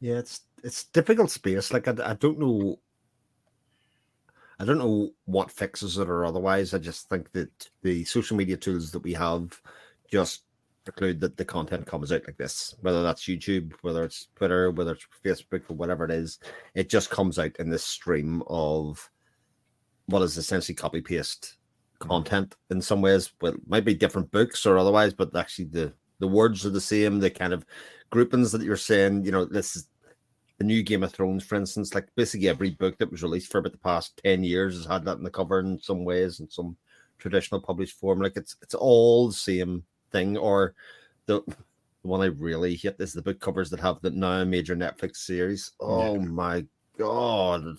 [SPEAKER 3] Yeah, it's difficult space. Like I don't know what fixes it or otherwise. I just think that the social media tools that we have just preclude that the content comes out like this, whether that's YouTube, whether it's Twitter, whether it's Facebook, or whatever it is. It just comes out in this stream of what is essentially copy paste content in some ways. Well, it might be different books or otherwise, but actually the words are the same. The kind of groupings that you're saying, this is the new Game of Thrones, for instance, like basically every book that was released for about the past 10 years has had that in the cover in some ways, in some traditional published form. Like it's all the same thing. Or the one I really hate is the book covers that have the now major Netflix series. Oh my god.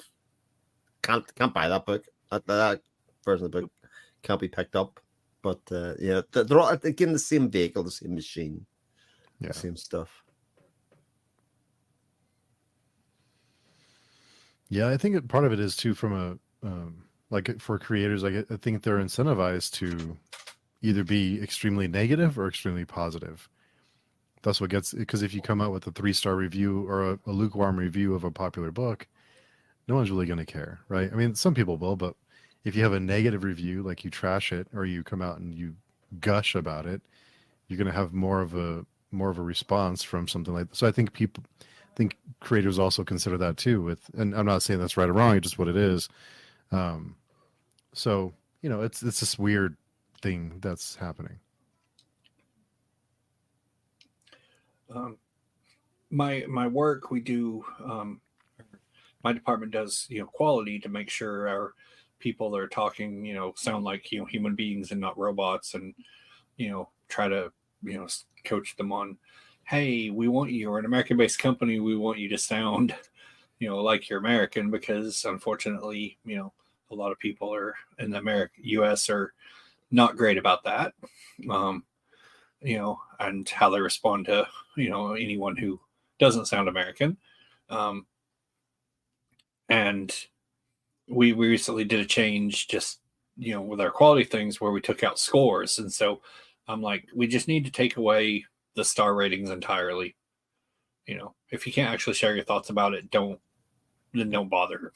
[SPEAKER 3] Can't buy that book. That version of the book can't be picked up. But yeah, they're all again the same vehicle, the same machine, the same stuff.
[SPEAKER 1] Yeah, I think part of it is too from a like for creators. Like I think they're incentivized to either be extremely negative or extremely positive. That's what gets, because if you come out with a 3-star review or a lukewarm review of a popular book, no one's really going to care, right? I mean, some people will, but if you have a negative review, like you trash it or you come out and you gush about it, you're going to have more of a response from something like that. So I think creators also consider that too. And I'm not saying that's right or wrong, it's just what it is. So it's this weird thing that's happening.
[SPEAKER 4] My work, we do. My department does quality to make sure our people that are talking sound like human beings and not robots, and try to coach them on, hey, we want you, we're an American-based company, we want you to sound like you're American, because unfortunately a lot of people are in the US are not great about that, and how they respond to anyone who doesn't sound American. And we recently did a change just with our quality things where we took out scores, and so I'm like, we just need to take away the star ratings entirely. If you can't actually share your thoughts about it, don't bother.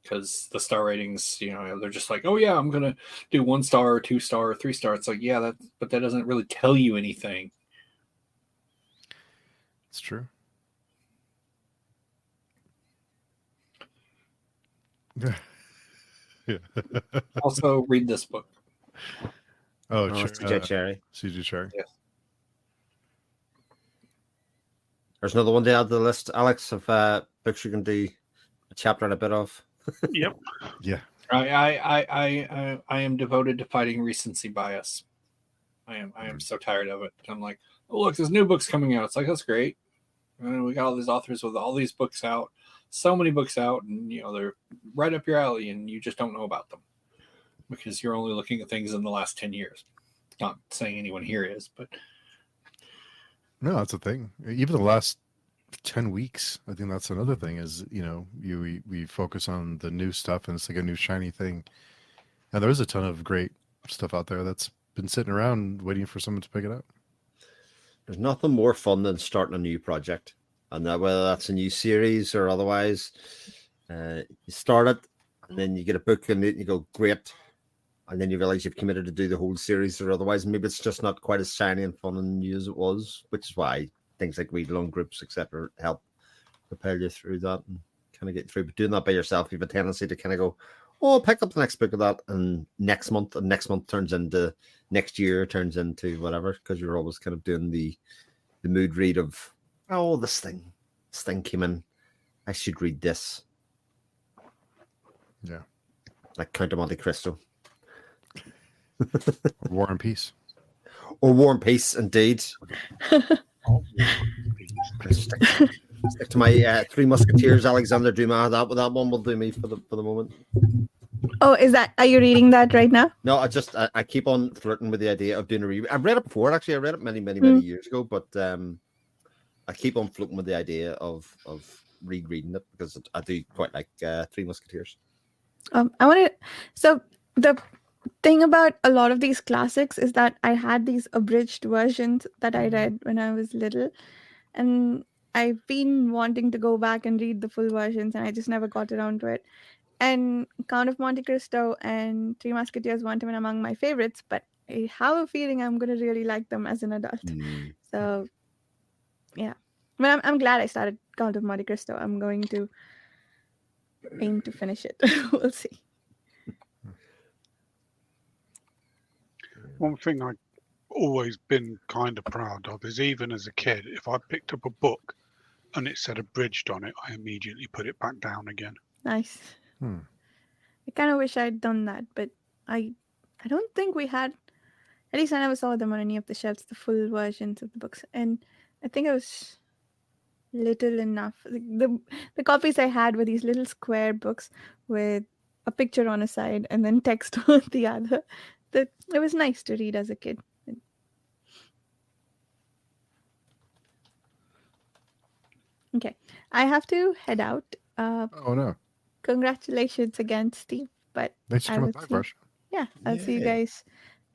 [SPEAKER 4] Because the star ratings, they're just like, oh yeah, I'm gonna do 1 star or 2 star or 3 star. It's like, yeah, but that doesn't really tell you anything.
[SPEAKER 1] It's true. Yeah.
[SPEAKER 4] Also, read this book.
[SPEAKER 1] Oh,
[SPEAKER 3] CJ Cherry.
[SPEAKER 1] CJ Cherry.
[SPEAKER 4] Yes.
[SPEAKER 3] There's another one to add to the list, Alex, of books you can do a chapter and a bit of.
[SPEAKER 5] Yep.
[SPEAKER 1] Yeah.
[SPEAKER 4] I am devoted to fighting recency bias. I am so tired of it. I'm like, oh look, there's new books coming out. It's like, that's great. And we got all these authors with all these books out, so many books out, and they're right up your alley, and you just don't know about them because you're only looking at things in the last 10 years. Not saying anyone here is, but
[SPEAKER 1] No, that's the thing. Even the last 10 weeks, I think that's another thing is, we focus on the new stuff and it's like a new shiny thing. And there's a ton of great stuff out there that's been sitting around waiting for someone to pick it up.
[SPEAKER 3] There's nothing more fun than starting a new project. And whether that's a new series or otherwise, you start it and then you get a book in it and you go, great. And then you realize you've committed to do the whole series or otherwise. Maybe it's just not quite as shiny and fun and new as it was, which is why things like read-along groups, etc., help propel you through that and kind of get through. But doing that by yourself, you have a tendency to kind of go, oh, I'll pick up the next book of that and next month turns into next year, turns into whatever, because you're always kind of doing the mood read of, oh, this thing came in, I should read this.
[SPEAKER 1] Yeah.
[SPEAKER 3] Like Count of Monte Cristo.
[SPEAKER 1] War and Peace.
[SPEAKER 3] Or War and Peace, indeed. Stick to my Three Musketeers, Alexander Dumas. That one will do me for the moment.
[SPEAKER 6] Oh, are you reading that right now?
[SPEAKER 3] No, I keep on flirting with the idea of doing a review. I've read it before, actually. I read it many years ago, but I keep on floating with the idea of rereading it because I do quite like Three Musketeers.
[SPEAKER 6] So the thing about a lot of these classics is that I had these abridged versions that I read when I was little, and I've been wanting to go back and read the full versions, and I just never got around to it. And Count of Monte Cristo and Three Musketeers weren't even among my favorites, but I have a feeling I'm going to really like them as an adult. So, yeah. But I'm glad I started Count of Monte Cristo. I'm going to aim to finish it. We'll see.
[SPEAKER 5] One thing I always been kind of proud of is even as a kid, if I picked up a book and it said abridged on it, I immediately put it back down again.
[SPEAKER 6] Nice.
[SPEAKER 1] Hmm.
[SPEAKER 6] I kind of wish I'd done that, but I don't think we had. At least I never saw them on any of the shelves, the full versions of the books, and I think I was little enough. The copies I had were these little square books with a picture on a side and then text on the other. It was nice to read as a kid. Okay, I have to head out.
[SPEAKER 1] Oh no!
[SPEAKER 6] Congratulations again, Steve. But
[SPEAKER 1] Thanks for
[SPEAKER 6] I
[SPEAKER 1] coming
[SPEAKER 6] will
[SPEAKER 1] by,
[SPEAKER 6] see.
[SPEAKER 1] Varsha.
[SPEAKER 6] Yeah, I'll see you
[SPEAKER 2] Yeah.
[SPEAKER 6] guys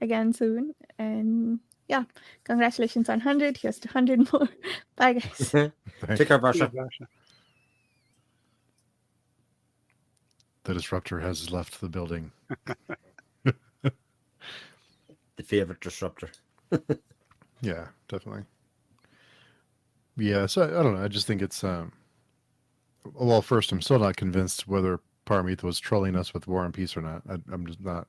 [SPEAKER 6] again soon. And yeah, congratulations on 100. Here's to 100 more. Bye, guys.
[SPEAKER 3] Take care, Varsha.
[SPEAKER 1] The disruptor has left the building.
[SPEAKER 3] The favorite disruptor.
[SPEAKER 1] Yeah, definitely. Yeah, so I don't know. I just think it's well, first, I'm still not convinced whether Paramita was trolling us with War and Peace or not. I'm just not.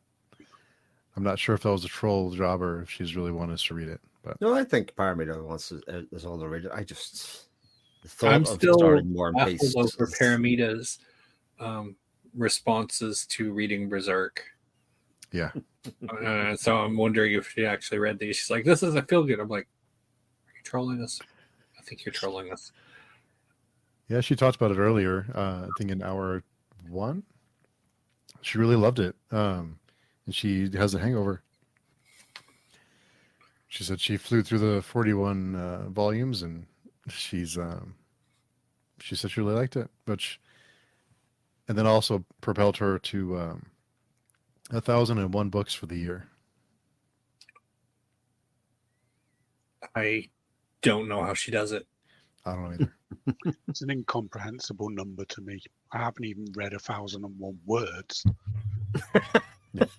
[SPEAKER 1] I'm not sure if that was a troll job or if she's really wanted us to read it. But
[SPEAKER 3] No, I think Paramita wants is all the read it. I just the thought
[SPEAKER 4] I'm
[SPEAKER 3] of
[SPEAKER 4] still
[SPEAKER 3] starting War and Peace.
[SPEAKER 4] baffled over Paramita's responses to reading Berserk.
[SPEAKER 1] yeah,
[SPEAKER 4] So I'm wondering if she actually read these. She's like, "This doesn't feel good." I'm like, "Are you trolling us?" I think you're trolling us.
[SPEAKER 1] yeah, she talked about it earlier. I think in hour 1. She really loved it, and she has a hangover. She said she flew through the 41 volumes, and she said she really liked it, and then also propelled her to 1,001 books for the year.
[SPEAKER 4] I don't know how she does it.
[SPEAKER 1] I don't know either.
[SPEAKER 5] It's an incomprehensible number to me. I haven't even read 1,001 words.
[SPEAKER 3] That's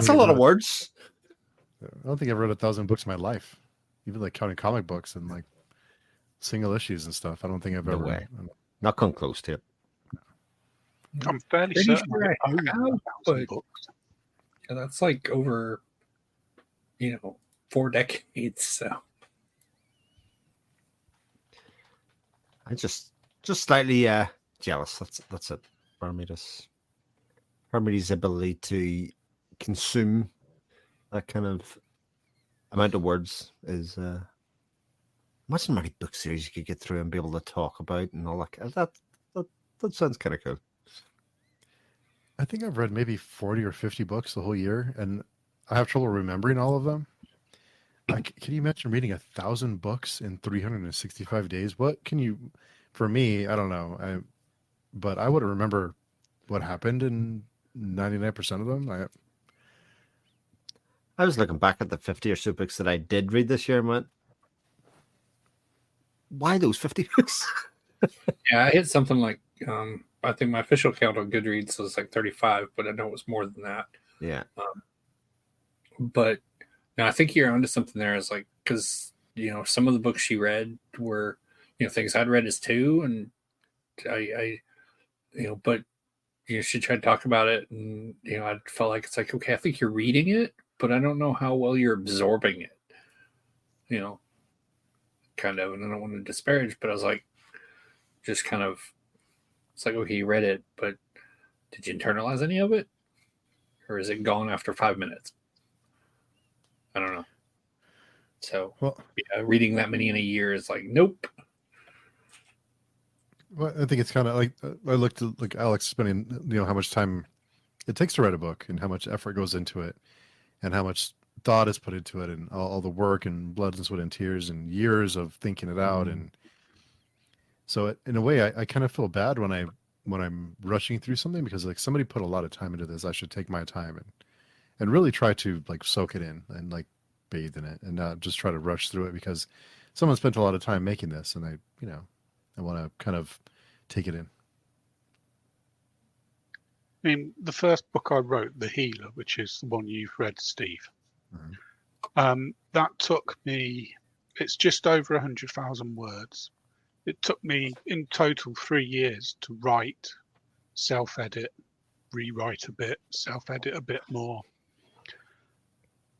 [SPEAKER 3] a lot of words.
[SPEAKER 1] I don't think I've read 1,000 books in my life, even like counting comic books and like single issues and stuff. I don't think I've
[SPEAKER 3] No
[SPEAKER 1] ever.
[SPEAKER 3] way. Not come close to it.
[SPEAKER 5] I'm fairly
[SPEAKER 4] Pretty
[SPEAKER 5] certain
[SPEAKER 4] sure
[SPEAKER 5] I own
[SPEAKER 4] I have,
[SPEAKER 5] 1,000
[SPEAKER 4] but-
[SPEAKER 5] books.
[SPEAKER 4] Yeah, that's like over, 4 decades. So
[SPEAKER 3] I just slightly jealous. That's it. Paramita's ability to consume that kind of amount of words is imagine how many book series you could get through and be able to talk about and all that. That sounds kind of cool.
[SPEAKER 1] I think I've read maybe 40 or 50 books the whole year, and I have trouble remembering all of them. Can you imagine reading 1,000 books in 365 days? What can you? For me, I don't know. But I wouldn't remember what happened in 99% of them.
[SPEAKER 3] I was looking back at the 50 or so books that I did read this year and went, why those 50 books?
[SPEAKER 4] yeah, I hit something like I think my official count on Goodreads was like 35, but I know it was more than that.
[SPEAKER 3] Yeah.
[SPEAKER 4] But no, I think you're onto something there. Is like because some of the books she read were things I'd read as two, and I but she tried to talk about it, and I felt like it's like, okay, I think you're reading it, but I don't know how well you're absorbing it. Kind of, and I don't want to disparage, but I was like, just kind of, it's like, okay, you read it, but did you internalize any of it, or is it gone after 5 minutes? I don't know. So,
[SPEAKER 1] Well,
[SPEAKER 4] yeah, reading that many in a year is like, nope.
[SPEAKER 1] Well, I think it's kind of like I looked at like Alex spending, how much time it takes to write a book and how much effort goes into it and how much thought is put into it and all the work and blood and sweat and tears and years of thinking it out. And so in a way, I kind of feel bad when I'm rushing through something because like somebody put a lot of time into this. I should take my time and really try to like soak it in and like bathe in it and not just try to rush through it because someone spent a lot of time making this and I want to kind of take it in.
[SPEAKER 5] I mean, the first book I wrote, The Healer, which is the one you've read, Steve, that took me, it's just over 100,000 words. It took me in total 3 years to write, self-edit, rewrite a bit, self-edit a bit more.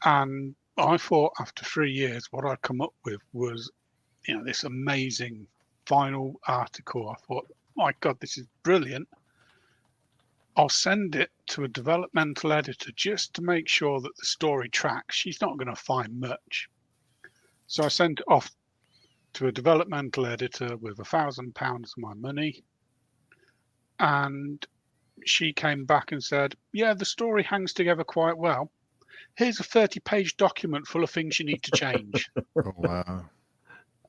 [SPEAKER 5] And I thought after 3 years, what I'd come up with was, this amazing final article. I thought, my God, this is brilliant. I'll send it to a developmental editor just to make sure that the story tracks. She's not going to find much. So I sent it off to a developmental editor with £1,000 of my money. And she came back and said, yeah, the story hangs together quite well. Here's a 30-page document full of things you need to change.
[SPEAKER 1] Oh wow.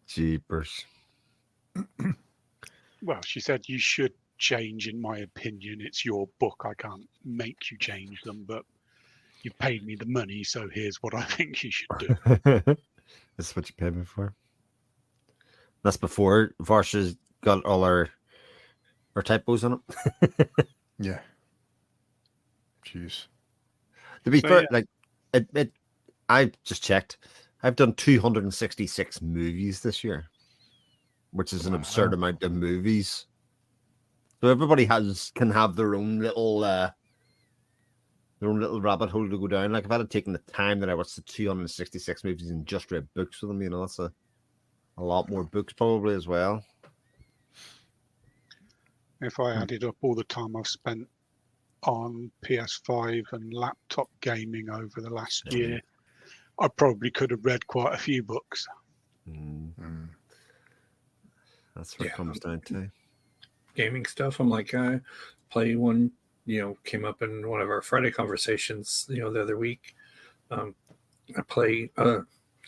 [SPEAKER 3] Jeepers.
[SPEAKER 5] Well, she said, you should change, in my opinion. It's your book. I can't make you change them, but you paid me the money, so here's what I think you should do.
[SPEAKER 3] This is what you paid me for. That's before Varsha's got all our typos on it.
[SPEAKER 1] Yeah. Jeez.
[SPEAKER 3] To be
[SPEAKER 5] So,
[SPEAKER 3] fair,
[SPEAKER 5] yeah.
[SPEAKER 3] like it I just checked. I've done 266 movies this year, which is an absurd amount of movies. So everybody can have their own little rabbit hole to go down. Like if I had taken the time that I watched the 266 movies and just read books with them, that's a lot more books probably as well.
[SPEAKER 5] If I added up all the time I've spent on PS5 and laptop gaming over the last year, I probably could have read quite a few books.
[SPEAKER 3] That's what it comes down to.
[SPEAKER 4] Gaming stuff. I'm like, I play one, came up in one of our Friday conversations, the other week. I play a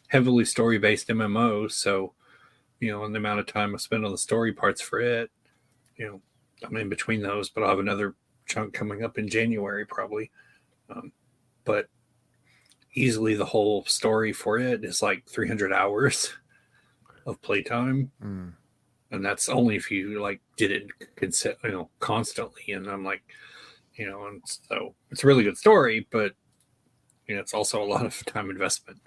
[SPEAKER 4] heavily story-based MMO, so, and the amount of time I spend on the story parts for it, I'm in between those, but I'll have another chunk coming up in January probably. But easily the whole story for it is like 300 hours of playtime. And that's only if you like did it constantly. And I'm like, and so it's a really good story, but it's also a lot of time investment.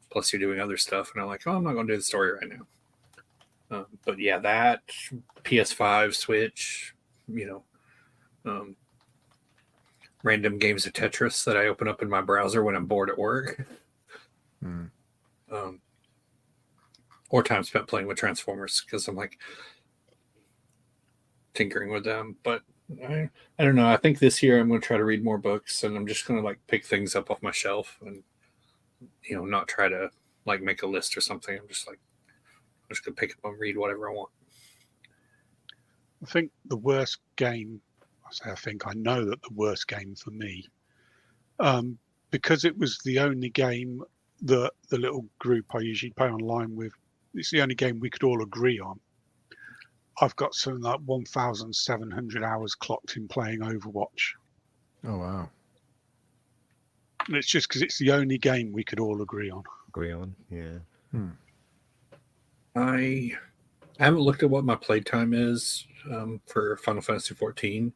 [SPEAKER 4] Plus you're doing other stuff, and I'm like, I'm not going to do the story right now. But yeah, that PS5, Switch, random games of Tetris that I open up in my browser when I'm bored at work. Or time spent playing with Transformers because I'm like tinkering with them. But I don't know. I think this year I'm going to try to read more books, and I'm just going to like pick things up off my shelf and not try to like make a list or something. I'm just going to pick up and read whatever I want.
[SPEAKER 5] I think the worst game, I know that the worst game for me, because it was the only game that the little group I usually play online with, it's the only game we could all agree on. I've got something like 1,700 hours clocked in playing Overwatch.
[SPEAKER 1] Oh wow.
[SPEAKER 5] And it's just because it's the only game we could all agree on.
[SPEAKER 3] Yeah.
[SPEAKER 4] I haven't looked at what my playtime is for Final Fantasy 14,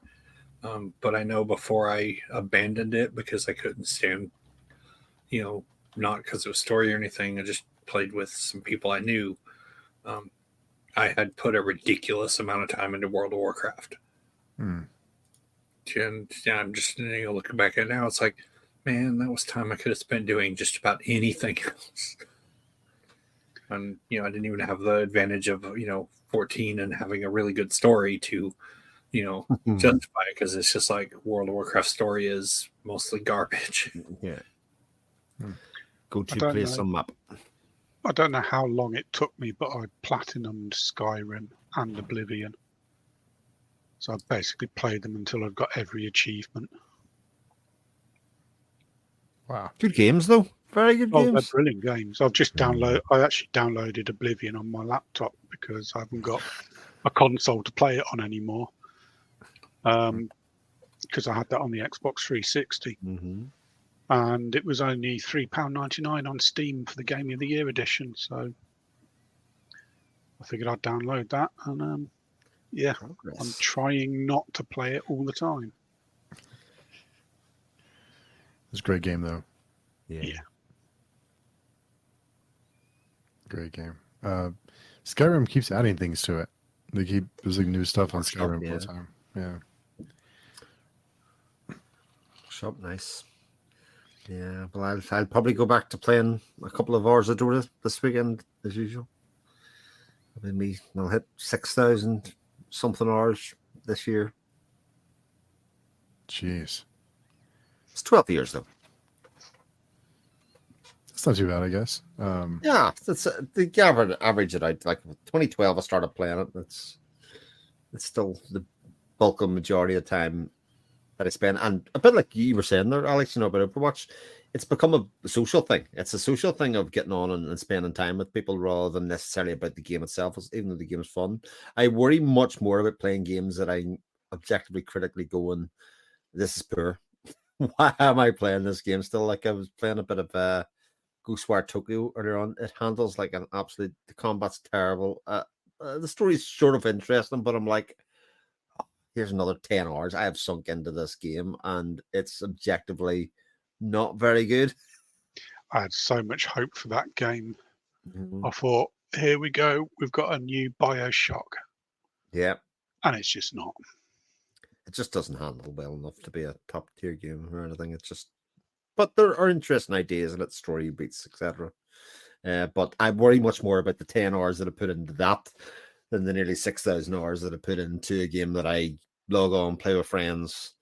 [SPEAKER 4] but I know before I abandoned it because I couldn't stand, not because it was story or anything. I just played with some people I knew. I had put a ridiculous amount of time into World of Warcraft. And I'm just looking back at it now, it's like, man, that was time I could have spent doing just about anything else. And I didn't even have the advantage of 14 and having a really good story to justify it, because it's just like World of Warcraft story is mostly garbage.
[SPEAKER 3] Yeah. Go to play some map.
[SPEAKER 5] I don't know how long it took me, but I platinumed Skyrim and Oblivion. So I basically played them until I've got every achievement.
[SPEAKER 1] Wow.
[SPEAKER 3] Good games though. Very good
[SPEAKER 5] They're
[SPEAKER 3] games.
[SPEAKER 5] brilliant games. I actually downloaded Oblivion on my laptop because I haven't got a console to play it on anymore. Because I had that on the Xbox 360. And it was only £3.99 on Steam for the Game of the Year edition. So I figured I'd download that. And I'm trying not to play it all the time.
[SPEAKER 1] It's a great game though.
[SPEAKER 3] Yeah.
[SPEAKER 1] Great game. Skyrim keeps adding things to it. There's like new stuff on Skyrim all the time. Yeah.
[SPEAKER 3] Shop, nice. Yeah, well, I'll probably go back to playing a couple of hours of Dota this weekend as usual. Maybe I'll hit 6,000 something hours this year.
[SPEAKER 1] Jeez,
[SPEAKER 3] It's 12 years though.
[SPEAKER 1] that's not too bad, I guess.
[SPEAKER 3] Yeah, that's the average it out. Like 2012, I started playing it. It's still the bulk of majority of time that I spend. And a bit like you were saying there, Alex, about Overwatch, it's become a social thing. It's a social thing of getting on and spending time with people rather than necessarily about the game itself, even though the game is fun. I worry much more about playing games that I objectively, critically going, this is poor. Why am I playing this game still? Like I was playing a bit of Ghostwire Tokyo earlier on. It handles like an absolute, the combat's terrible. The story's sort of interesting, but I'm like, here's another 10 hours I have sunk into this game, and it's objectively not very good.
[SPEAKER 5] I had so much hope for that game.
[SPEAKER 3] Mhm.
[SPEAKER 5] I thought, here we go, we've got a new Bioshock,
[SPEAKER 3] Yeah,
[SPEAKER 5] and it's just not.
[SPEAKER 3] it just doesn't handle well enough to be a top tier game or anything. It's just, but there are interesting ideas in it, story beats, etc. But I worry much more about the 10 hours that I put into that than the nearly 6,000 hours that I put into a game that I log on, play with friends,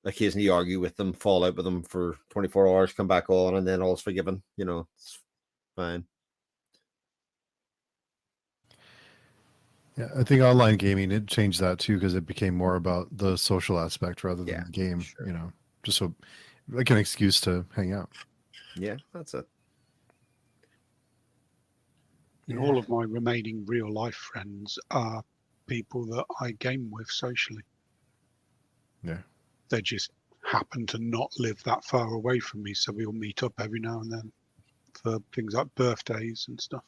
[SPEAKER 3] occasionally argue with them, fall out with them for 24 hours, come back on, and then all's forgiven. It's fine.
[SPEAKER 1] Yeah, I think online gaming it changed that too because it became more about the social aspect rather than
[SPEAKER 3] Yeah,
[SPEAKER 1] the game.
[SPEAKER 3] sure.
[SPEAKER 1] Just so like an excuse to hang out.
[SPEAKER 3] Yeah, that's it.
[SPEAKER 5] And all of my remaining real life friends are people that I game with socially.
[SPEAKER 1] Yeah.
[SPEAKER 5] They just happen to not live that far away from me, so we'll meet up every now and then for things like birthdays and stuff.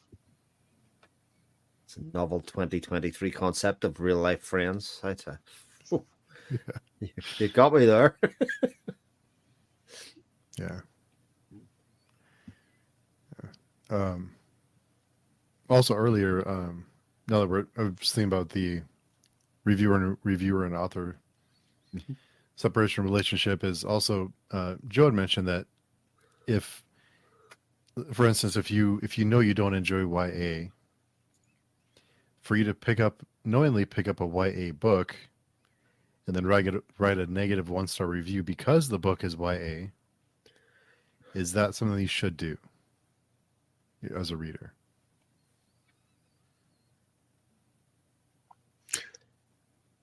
[SPEAKER 3] It's a novel 2023 concept of real life friends. I'd say.
[SPEAKER 1] Yeah.
[SPEAKER 3] You got me there.
[SPEAKER 1] Yeah. Also earlier, now that I was thinking about the reviewer and author separation relationship is also Joe had mentioned that if, for instance, if you know you don't enjoy YA, for you to knowingly pick up a YA book and then write a negative 1-star review because the book is YA, is that something you should do as a reader?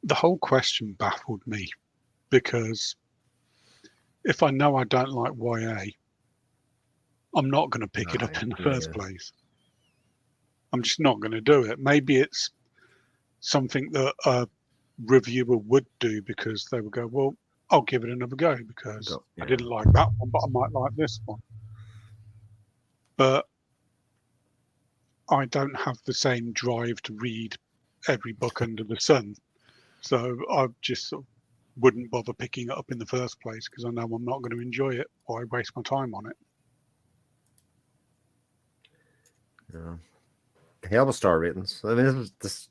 [SPEAKER 5] The whole question baffled me because if I know I don't like YA, I'm not going to pick it up in the first place. I'm just not going to do it. Maybe it's something that a reviewer would do because they would go, well, I'll give it another go because I didn't like that one, but I might like this one. But I don't have the same drive to read every book under the sun. So I just sort of wouldn't bother picking it up in the first place because I know I'm not going to enjoy it or I waste my time on it.
[SPEAKER 3] Yeah. Hell with star ratings. I mean, this is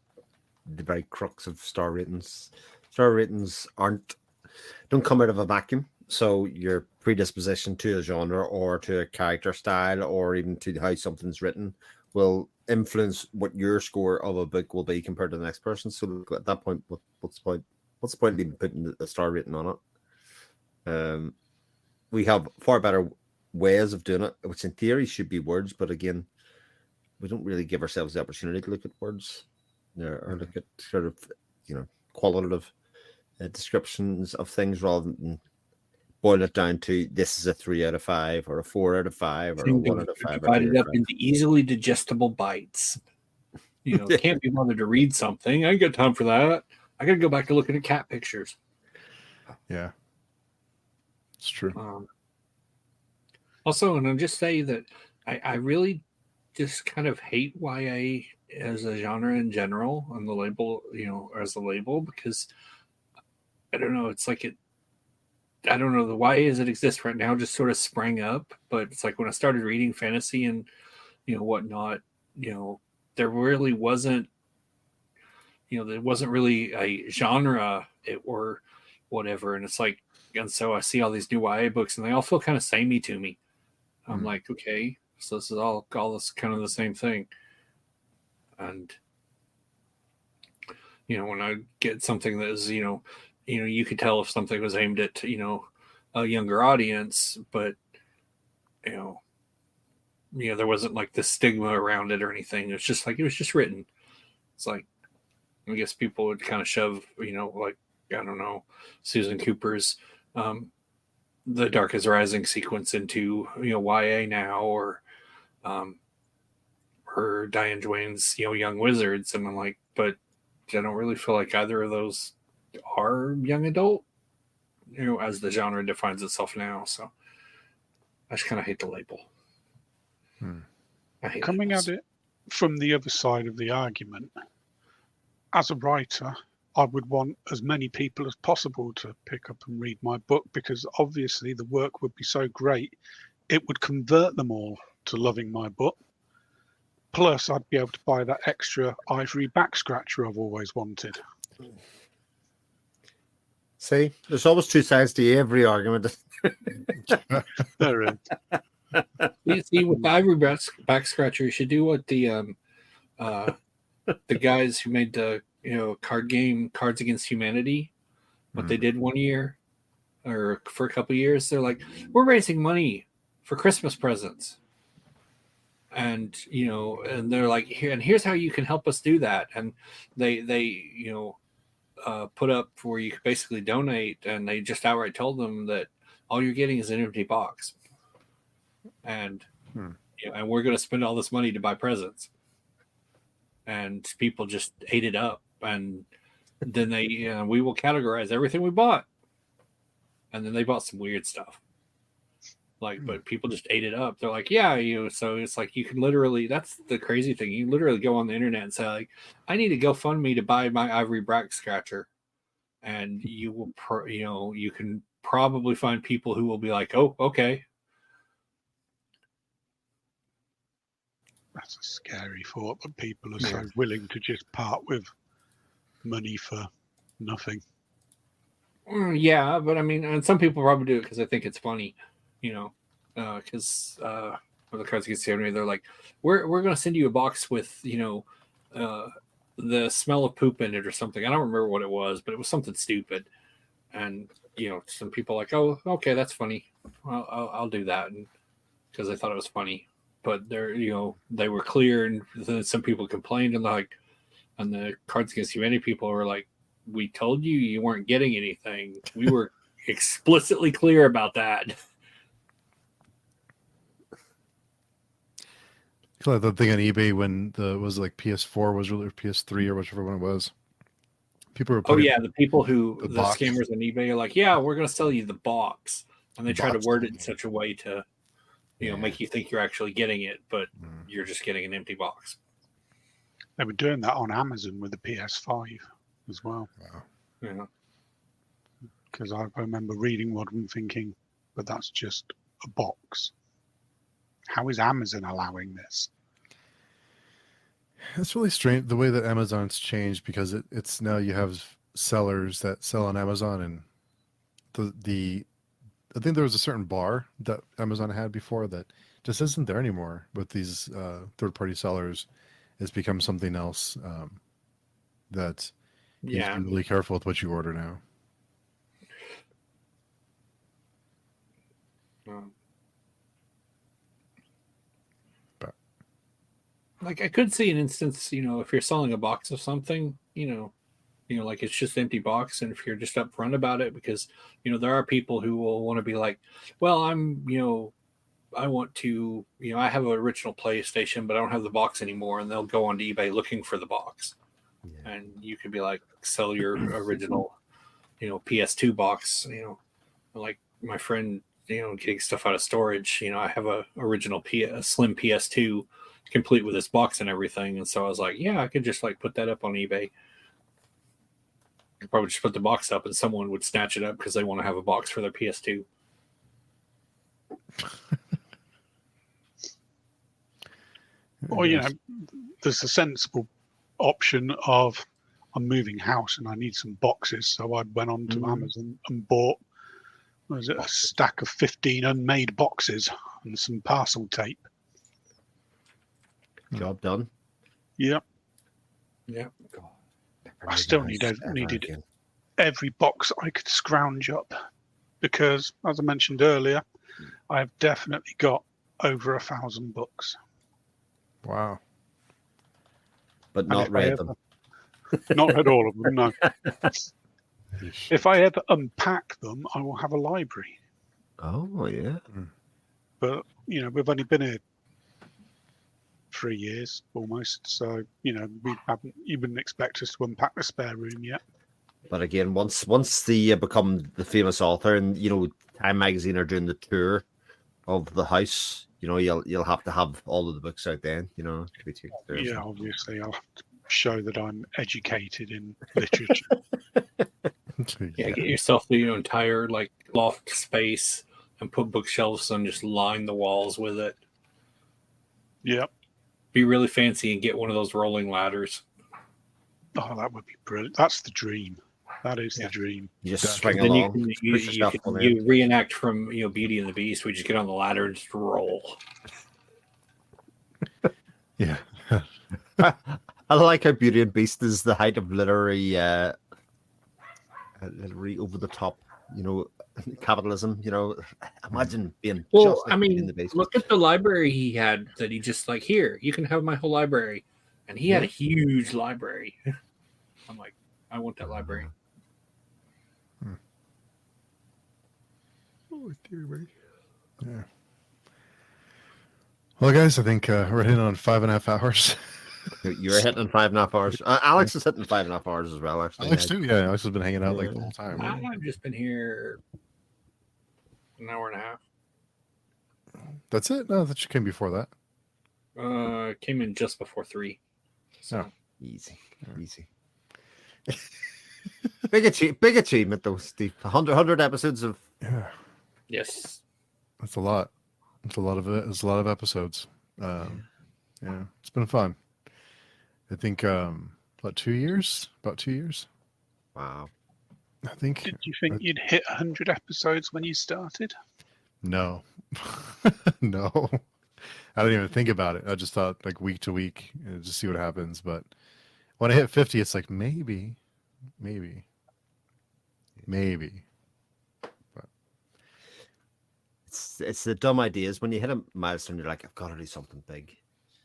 [SPEAKER 3] the very crux of star ratings. Star ratings don't come out of a vacuum. So your predisposition to a genre or to a character style or even to how something's written will influence what your score of a book will be compared to the next person. So at that point, what's the point? What's the point of even putting a star rating on it? We have far better ways of doing it, which in theory should be words, but again, we don't really give ourselves the opportunity to look at words or look at sort of qualitative descriptions of things rather than boil it down to this is a 3 out of 5 or a 4 out of 5 or a 1 out of 5.
[SPEAKER 4] Divided up into easily digestible bites. Can't be bothered to read something. I ain't got time for that. I got to go back to looking at cat pictures.
[SPEAKER 1] Yeah, it's true.
[SPEAKER 4] Also, and I'll just say that I really just kind of hate YA as a genre in general on the label, as a label, because I don't know, it's like I don't know, the YA as it exists right now just sort of sprang up, but it's like when I started reading fantasy and, whatnot, there really wasn't, there wasn't really a genre or whatever. And it's like, And so I see all these new YA books, and they all feel kind of samey to me. I'm like, okay, so this is all this kind of the same thing. And when I get something that is, you could tell if something was aimed at, a younger audience, but there wasn't like the stigma around it or anything. It's just like it was just written. It's like I guess people would kind of shove, like I don't know, Susan Cooper's The Dark is Rising sequence into YA now, or Diane Duane's Young Wizards, and I'm like, but I don't really feel like either of those are young adult, as the genre defines itself now. So I just kind of hate the label. I hate
[SPEAKER 5] Coming
[SPEAKER 4] labels.
[SPEAKER 5] at it from the other side of the argument, as a writer, I would want as many people as possible to pick up and read my book, because obviously the work would be so great, it would convert them all to loving my book. Plus, I'd be able to buy that extra ivory back scratcher I've always wanted.
[SPEAKER 3] See, there's always two sides to every argument.
[SPEAKER 5] There is.
[SPEAKER 4] See, with the ivory back scratcher, you should do what the guys who made the card game Cards Against Humanity, what they did one year or for a couple of years. They're like, we're raising money for Christmas presents, and and they're like, here's how you can help us do that. And they put up where you could basically donate, and they just outright told them that all you're getting is an empty box, and and we're going to spend all this money to buy presents. And people just ate it up, and then they we will categorize everything we bought, and then they bought some weird stuff, but people just ate it up. They're like, so it's like you can literally, that's the crazy thing, you literally go on the internet and say like, I need a GoFundMe to buy my ivory back scratcher, and you will you can probably find people who will be like, oh, okay.
[SPEAKER 5] That's a scary thought, that people are so willing to just part with money for nothing.
[SPEAKER 4] Yeah, but I mean, and some people probably do it because they think it's funny, because when the Cards Against Humanity, they're like, we're going to send you a box with the smell of poop in it or something. I don't remember what it was, but it was something stupid. And some people are like, oh, okay, that's funny. I'll do that, and because I thought it was funny. But they're, they were clear, and then some people complained, and and the Cards Against Humanity people were like, we told you weren't getting anything. We were explicitly clear about that.
[SPEAKER 1] I like that thing on eBay when was like PS4 was really, or PS3 or whichever one it was. People were putting
[SPEAKER 4] the people who the
[SPEAKER 1] box.
[SPEAKER 4] scammers on eBay are like, we're going to sell you the box, and they try to word it in such a way to make you think you're actually getting it, but you're just getting an empty box.
[SPEAKER 5] They were doing that on Amazon with the PS5 as well.
[SPEAKER 1] Wow.
[SPEAKER 4] Yeah.
[SPEAKER 5] Because I remember reading one and thinking, but that's just a box. How is Amazon allowing this?
[SPEAKER 1] It's really strange the way that Amazon's changed, because it's now you have sellers that sell on Amazon, and the I think there was a certain bar that Amazon had before that just isn't there anymore with these third-party sellers. It's become something else that you have to be really careful with what you order now. But
[SPEAKER 4] like I could see an instance, if you're selling a box of something, like it's just an empty box, and if you're just upfront about it, because there are people who will want to be like, well, I'm I want to I have an original PlayStation, but I don't have the box anymore, and they'll go onto eBay looking for the box, and you could be like, sell your original PS2 box, like my friend getting stuff out of storage. I have a original slim PS2 complete with this box and everything, and so I was like, I could just like put that up on eBay. I'd probably just put the box up, and someone would snatch it up because they want to have a box for their PS2.
[SPEAKER 5] Or there's a sensible option of, I'm moving house and I need some boxes, so I went on to Amazon and bought Was it a stack of 15 unmade boxes and some parcel tape?
[SPEAKER 3] Job done.
[SPEAKER 5] Yep.
[SPEAKER 4] Yeah.
[SPEAKER 5] I still needed every box I could scrounge up because, as I mentioned earlier, I have definitely got over 1,000 books.
[SPEAKER 1] Wow.
[SPEAKER 3] But
[SPEAKER 5] And
[SPEAKER 3] not
[SPEAKER 5] if I
[SPEAKER 3] read
[SPEAKER 5] ever-
[SPEAKER 3] them.
[SPEAKER 5] Not read all of them, no. If I ever unpack them, I will have a library.
[SPEAKER 3] Oh, yeah.
[SPEAKER 5] But, we've only been here 3 years almost. So, you wouldn't expect us to unpack the spare room yet.
[SPEAKER 3] But again, once they become the famous author, and Time Magazine are doing the tour of the house, you'll have to have all of the books out then, to be taken care of.
[SPEAKER 5] Yeah, obviously, I'll have to show that I'm educated in literature.
[SPEAKER 4] Yeah, get yourself the entire loft space and put bookshelves and just line the walls with it.
[SPEAKER 5] Yep.
[SPEAKER 4] Be really fancy and get one of those rolling ladders.
[SPEAKER 5] Oh, that would be brilliant. That's the dream. That is the dream.
[SPEAKER 3] You just
[SPEAKER 1] Gotcha.
[SPEAKER 3] swing
[SPEAKER 4] Then
[SPEAKER 3] along.
[SPEAKER 4] you reenact from Beauty and the Beast. We just get on the ladder and just roll.
[SPEAKER 1] Yeah.
[SPEAKER 3] I like how Beauty and Beast is the height of literary over the top, capitalism. Imagine being
[SPEAKER 4] Well,
[SPEAKER 3] just like
[SPEAKER 4] I
[SPEAKER 3] Beauty
[SPEAKER 4] mean,
[SPEAKER 3] and the Beast.
[SPEAKER 4] look at the library he had that he just here, you can have my whole library. And he had a huge library. I'm like, I want that library.
[SPEAKER 1] Oh, dear me. Yeah. Well, guys, I think we're hitting on 5.5 hours.
[SPEAKER 3] You're hitting 5.5 hours. Alex is hitting 5.5 hours as well, actually.
[SPEAKER 1] Alex too. Yeah, Alex has been hanging out the whole time.
[SPEAKER 4] I've just been here an hour and a half.
[SPEAKER 1] That's it. No, that came before that.
[SPEAKER 4] Came in just before 3. So
[SPEAKER 3] Easy. Big achievement, though, Steve. 100 episodes of.
[SPEAKER 1] Yeah,
[SPEAKER 4] yes,
[SPEAKER 1] that's a lot. It's a lot of it. It's a lot of episodes. Yeah, it's been fun. I think about 2 years. About 2 years.
[SPEAKER 3] Wow.
[SPEAKER 1] I think.
[SPEAKER 5] Did you think you'd hit 100 episodes when you started?
[SPEAKER 1] No, no. I didn't even think about it. I just thought week to week, just see what happens. But when I hit 50, it's like maybe. But
[SPEAKER 3] it's the dumb ideas when you hit a milestone. You're like, I've got to do something big.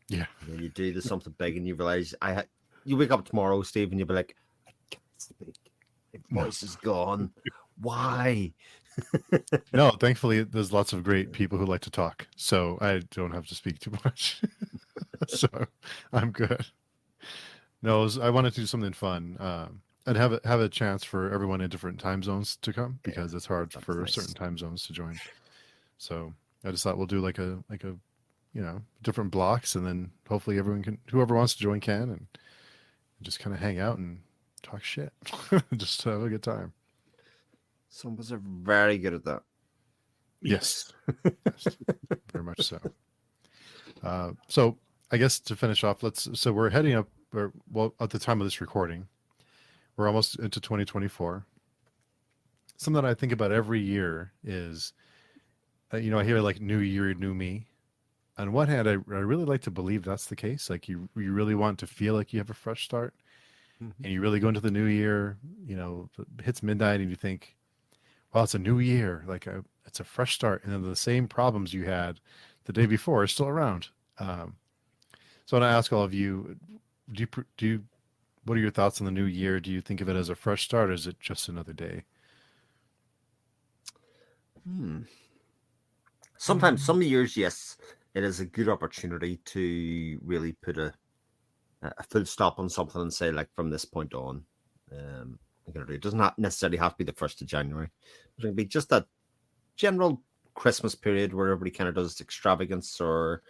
[SPEAKER 1] Yeah.
[SPEAKER 3] And then you do something big, and you realize you wake up tomorrow, Steve, and you'll be like, I can't speak. My voice is gone. Why?
[SPEAKER 1] No, thankfully, there's lots of great people who like to talk, so I don't have to speak too much. So I'm good. No, I wanted to do something fun and have a chance for everyone in different time zones to come because it's hard for
[SPEAKER 3] nice.
[SPEAKER 1] certain time zones to join. So I just thought we'll do like a different blocks, and then hopefully whoever wants to join can, and just kind of hang out and talk shit, just have a good time.
[SPEAKER 3] Some of us are very good at that.
[SPEAKER 1] Yes. Yes, very much so. So I guess to finish off, so we're heading up, at the time of this recording, we're almost into 2024. Something that I think about every year is, I hear new year, new me. On one hand, I really like to believe that's the case. Like you really want to feel like you have a fresh start, and you really go into the new year, it hits midnight and you think, well, it's a new year, it's a fresh start, and then the same problems you had the day before are still around. So I want to ask all of you, what are your thoughts on the new year? Do you think of it as a fresh start, or is it just another day?
[SPEAKER 3] Sometimes, some years, yes, it is a good opportunity to really put a full stop on something and say, from this point on, it does not necessarily have to be the 1st of January. It can be just that general Christmas period where everybody kind of does extravagance or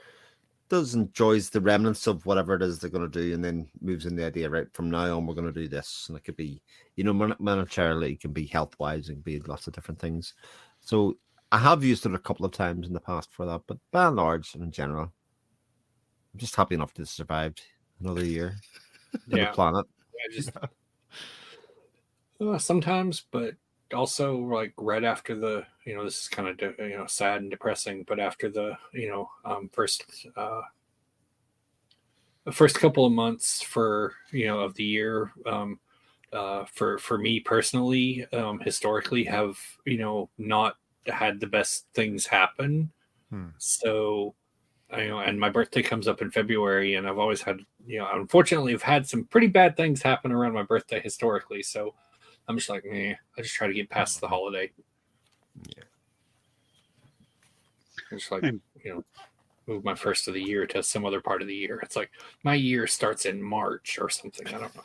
[SPEAKER 3] enjoys the remnants of whatever it is they're going to do, and then moves in the idea, right, from now on we're going to do this. And it could be, monetarily, it can be health-wise, it can be lots of different things. So I have used it a couple of times in the past for that, but by and large, in general, I'm just happy enough to have survived another year on the planet.
[SPEAKER 4] Sometimes, but also right after the this is kind of sad and depressing, but after the first couple of months of the year, for me personally, historically have not had the best things happen. So and my birthday comes up in February, and I've always had, unfortunately, I've had some pretty bad things happen around my birthday historically. So I'm just like, I just try to get past the holiday.
[SPEAKER 3] Yeah.
[SPEAKER 4] I just like, move my first of the year to some other part of the year. It's like my year starts in March or something. I don't know.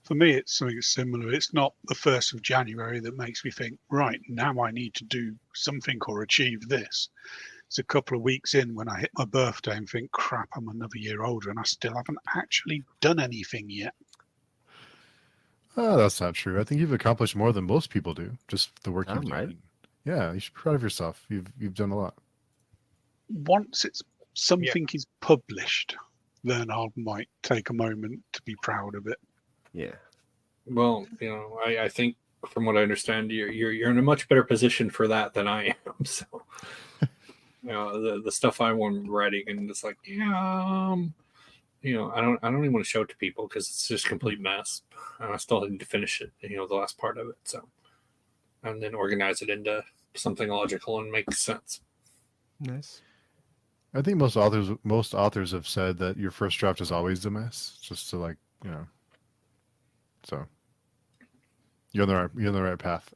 [SPEAKER 5] For me, it's something similar. It's not the 1st of January that makes me think, right, now I need to do something or achieve this. It's a couple of weeks in when I hit my birthday and think, crap, I'm another year older and I still haven't actually done anything yet.
[SPEAKER 1] Oh, that's not true. I think you've accomplished more than most people do. Just the work you've done.
[SPEAKER 3] Right.
[SPEAKER 1] Yeah, you should be proud of yourself. You've done a lot.
[SPEAKER 5] Once something is published, then I might take a moment to be proud of it.
[SPEAKER 3] Yeah.
[SPEAKER 4] Well, I think from what I understand, you're in a much better position for that than I am. So, the stuff I'm writing, and it's like, I don't even want to show it to people because it's just a complete mess. And I still need to finish it, the last part of it. So, and then organize it into something logical and makes sense.
[SPEAKER 3] Nice.
[SPEAKER 1] I think most authors have said that your first draft is always a mess, just to So you're on the right path.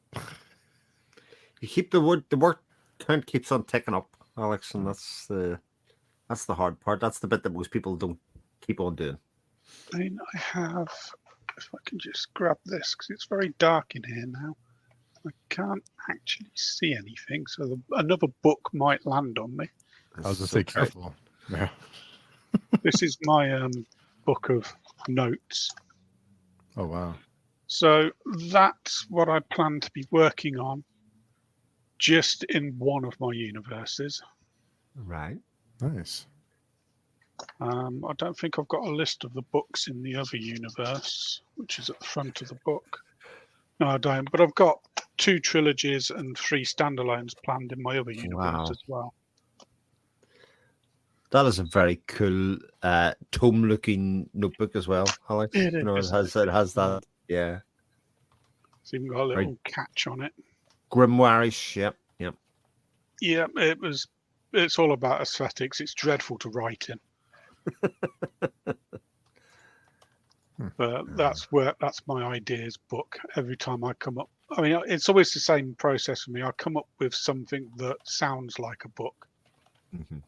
[SPEAKER 3] You keep the work count keeps on ticking up, Alex, and that's the hard part. That's the bit that most people don't keep on doing.
[SPEAKER 5] I mean, I have, if I can just grab this, because it's very dark in here now. I can't actually see anything, so another book might land on me.
[SPEAKER 1] I was going to say, careful. Yeah.
[SPEAKER 5] This is my book of notes.
[SPEAKER 1] Oh, wow.
[SPEAKER 5] So that's what I plan to be working on just in one of my universes.
[SPEAKER 3] Right.
[SPEAKER 1] Nice.
[SPEAKER 5] I don't think I've got a list of the books in the other universe, which is at the front of the book. No, I don't. But I've got 2 trilogies and 3 standalones planned in my other universe as well.
[SPEAKER 3] That is a very cool tome-looking notebook as well, Alex.
[SPEAKER 5] It
[SPEAKER 3] is. It has that. Yeah.
[SPEAKER 5] It's even got a little catch on it.
[SPEAKER 3] Grimoire-ish. Yep.
[SPEAKER 5] Yeah, it's all about aesthetics. It's dreadful to write in. But that's my ideas book. Every time I come up, I mean, it's always the same process for me. I come up with something that sounds like a book.
[SPEAKER 3] Mm-hmm.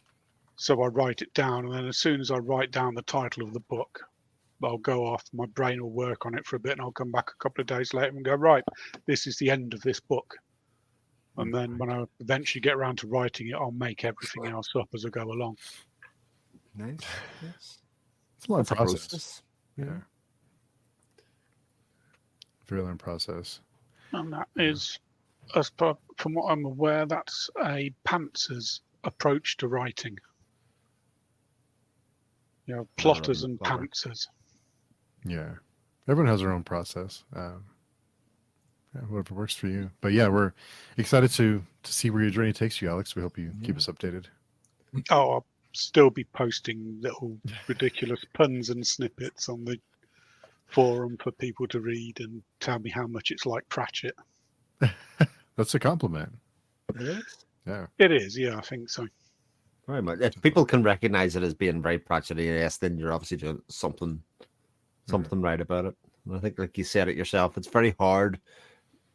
[SPEAKER 5] So I write it down, and then as soon as I write down the title of the book, I'll go off, my brain will work on it for a bit, and I'll come back a couple of days later and go, right, this is the end of this book. And then when I eventually get around to writing it, I'll make everything else up as I go along.
[SPEAKER 3] Nice. Yes.
[SPEAKER 1] It's a long
[SPEAKER 3] That's a
[SPEAKER 1] process.
[SPEAKER 3] Yeah.
[SPEAKER 1] Very long process.
[SPEAKER 5] And that is, from what I'm aware, that's a pantzer's approach to writing. Plotters and pantsers.
[SPEAKER 1] Yeah. Everyone has their own process. Whatever works for you. But yeah, we're excited to see where your journey takes you, Alex. We hope you keep us updated.
[SPEAKER 5] Oh, I'll still be posting little ridiculous puns and snippets on the forum for people to read and tell me how much it's like Pratchett.
[SPEAKER 1] That's a compliment.
[SPEAKER 3] It is?
[SPEAKER 1] Yeah.
[SPEAKER 5] It is, yeah, I think so.
[SPEAKER 3] Very much. If people can recognize it as being very Pratchett-esque, then you're obviously doing something right about it. And I think, like you said it yourself, it's very hard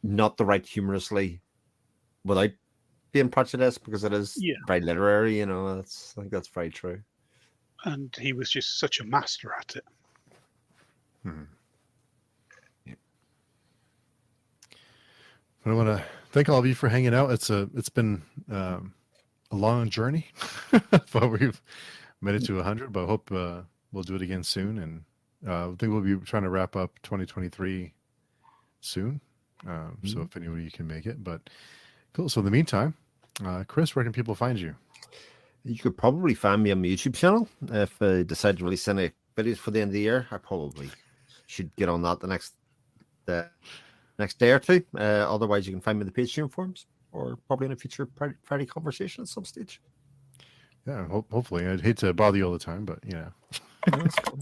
[SPEAKER 3] not to write humorously without being Pratchett-esque, because it is very literary, I think that's very true.
[SPEAKER 5] And he was just such a master at it.
[SPEAKER 1] Yeah. I want to thank all of you for hanging out. It's been a long journey, but we've made it to 100. But I hope we'll do it again soon, and I think we'll be trying to wrap up 2023 soon. So if anybody can make it, but cool. So in the meantime, Chris, where can people find you?
[SPEAKER 3] You could probably find me on my YouTube channel. If I decide to release any videos for the end of the year, I probably should get on that the next day or two. Otherwise, you can find me in the Patreon forums or probably in a future Friday conversation at some stage.
[SPEAKER 1] Yeah, hopefully. I'd hate to bother you all the time, but yeah.
[SPEAKER 3] That's cool.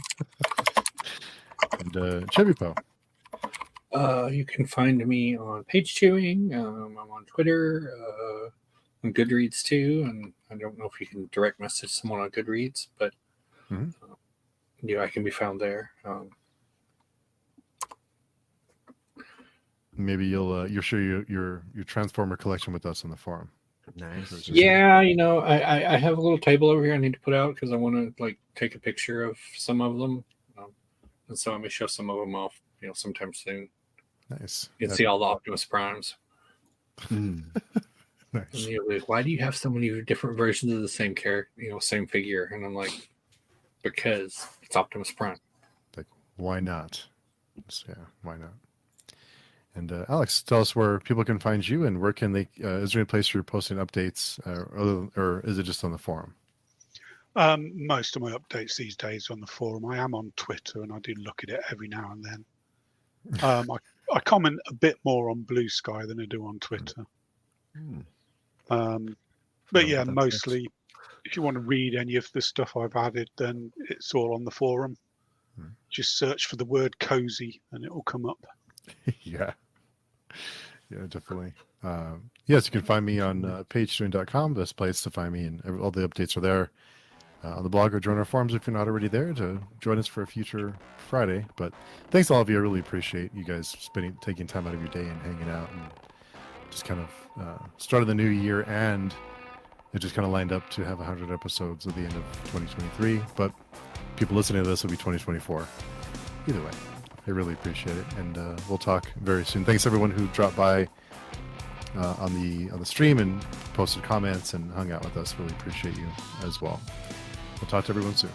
[SPEAKER 1] And ChibiPo.
[SPEAKER 4] You can find me on Page Chewing. I'm on Twitter, on Goodreads too, and I don't know if you can direct message someone on Goodreads, but
[SPEAKER 1] Mhm.
[SPEAKER 4] I can be found there.
[SPEAKER 1] Maybe you'll share your Transformer collection with us on the forum.
[SPEAKER 3] Nice.
[SPEAKER 4] Yeah, I have a little table over here I need to put out because I want to take a picture of some of them, and so I'm gonna show some of them off, sometime soon.
[SPEAKER 1] Nice.
[SPEAKER 4] You can see all the Optimus Primes.
[SPEAKER 3] Mm.
[SPEAKER 4] And
[SPEAKER 1] Nice.
[SPEAKER 4] you're like, why do you have so many different versions of the same character, same figure? And I'm like, because it's Optimus Prime.
[SPEAKER 1] Like, why not? Yeah, why not? And Alex, tell us where people can find you, and where can they? Is there any place you're posting updates, or is it just on the forum?
[SPEAKER 5] Most of my updates these days are on the forum. I am on Twitter, and I do look at it every now and then. I comment a bit more on Blue Sky than I do on Twitter. But yeah, mostly, if you want to read any of the stuff I've added, then it's all on the forum. Just search for the word cozy, and it will come up.
[SPEAKER 1] Yeah, definitely. Yes, you can find me on pagestream.com, best place to find me, and all the updates are there on the blog, or join our forums if you're not already there to join us for a future Friday. But thanks to all of you. I really appreciate you guys taking time out of your day and hanging out, and just kind of started the new year, and it just kind of lined up to have 100 episodes at the end of 2023. But people listening to this will be 2024. Either way, I really appreciate it, and we'll talk very soon. Thanks everyone who dropped by on the stream and posted comments and hung out with us. Really appreciate you as well. We'll talk to everyone soon.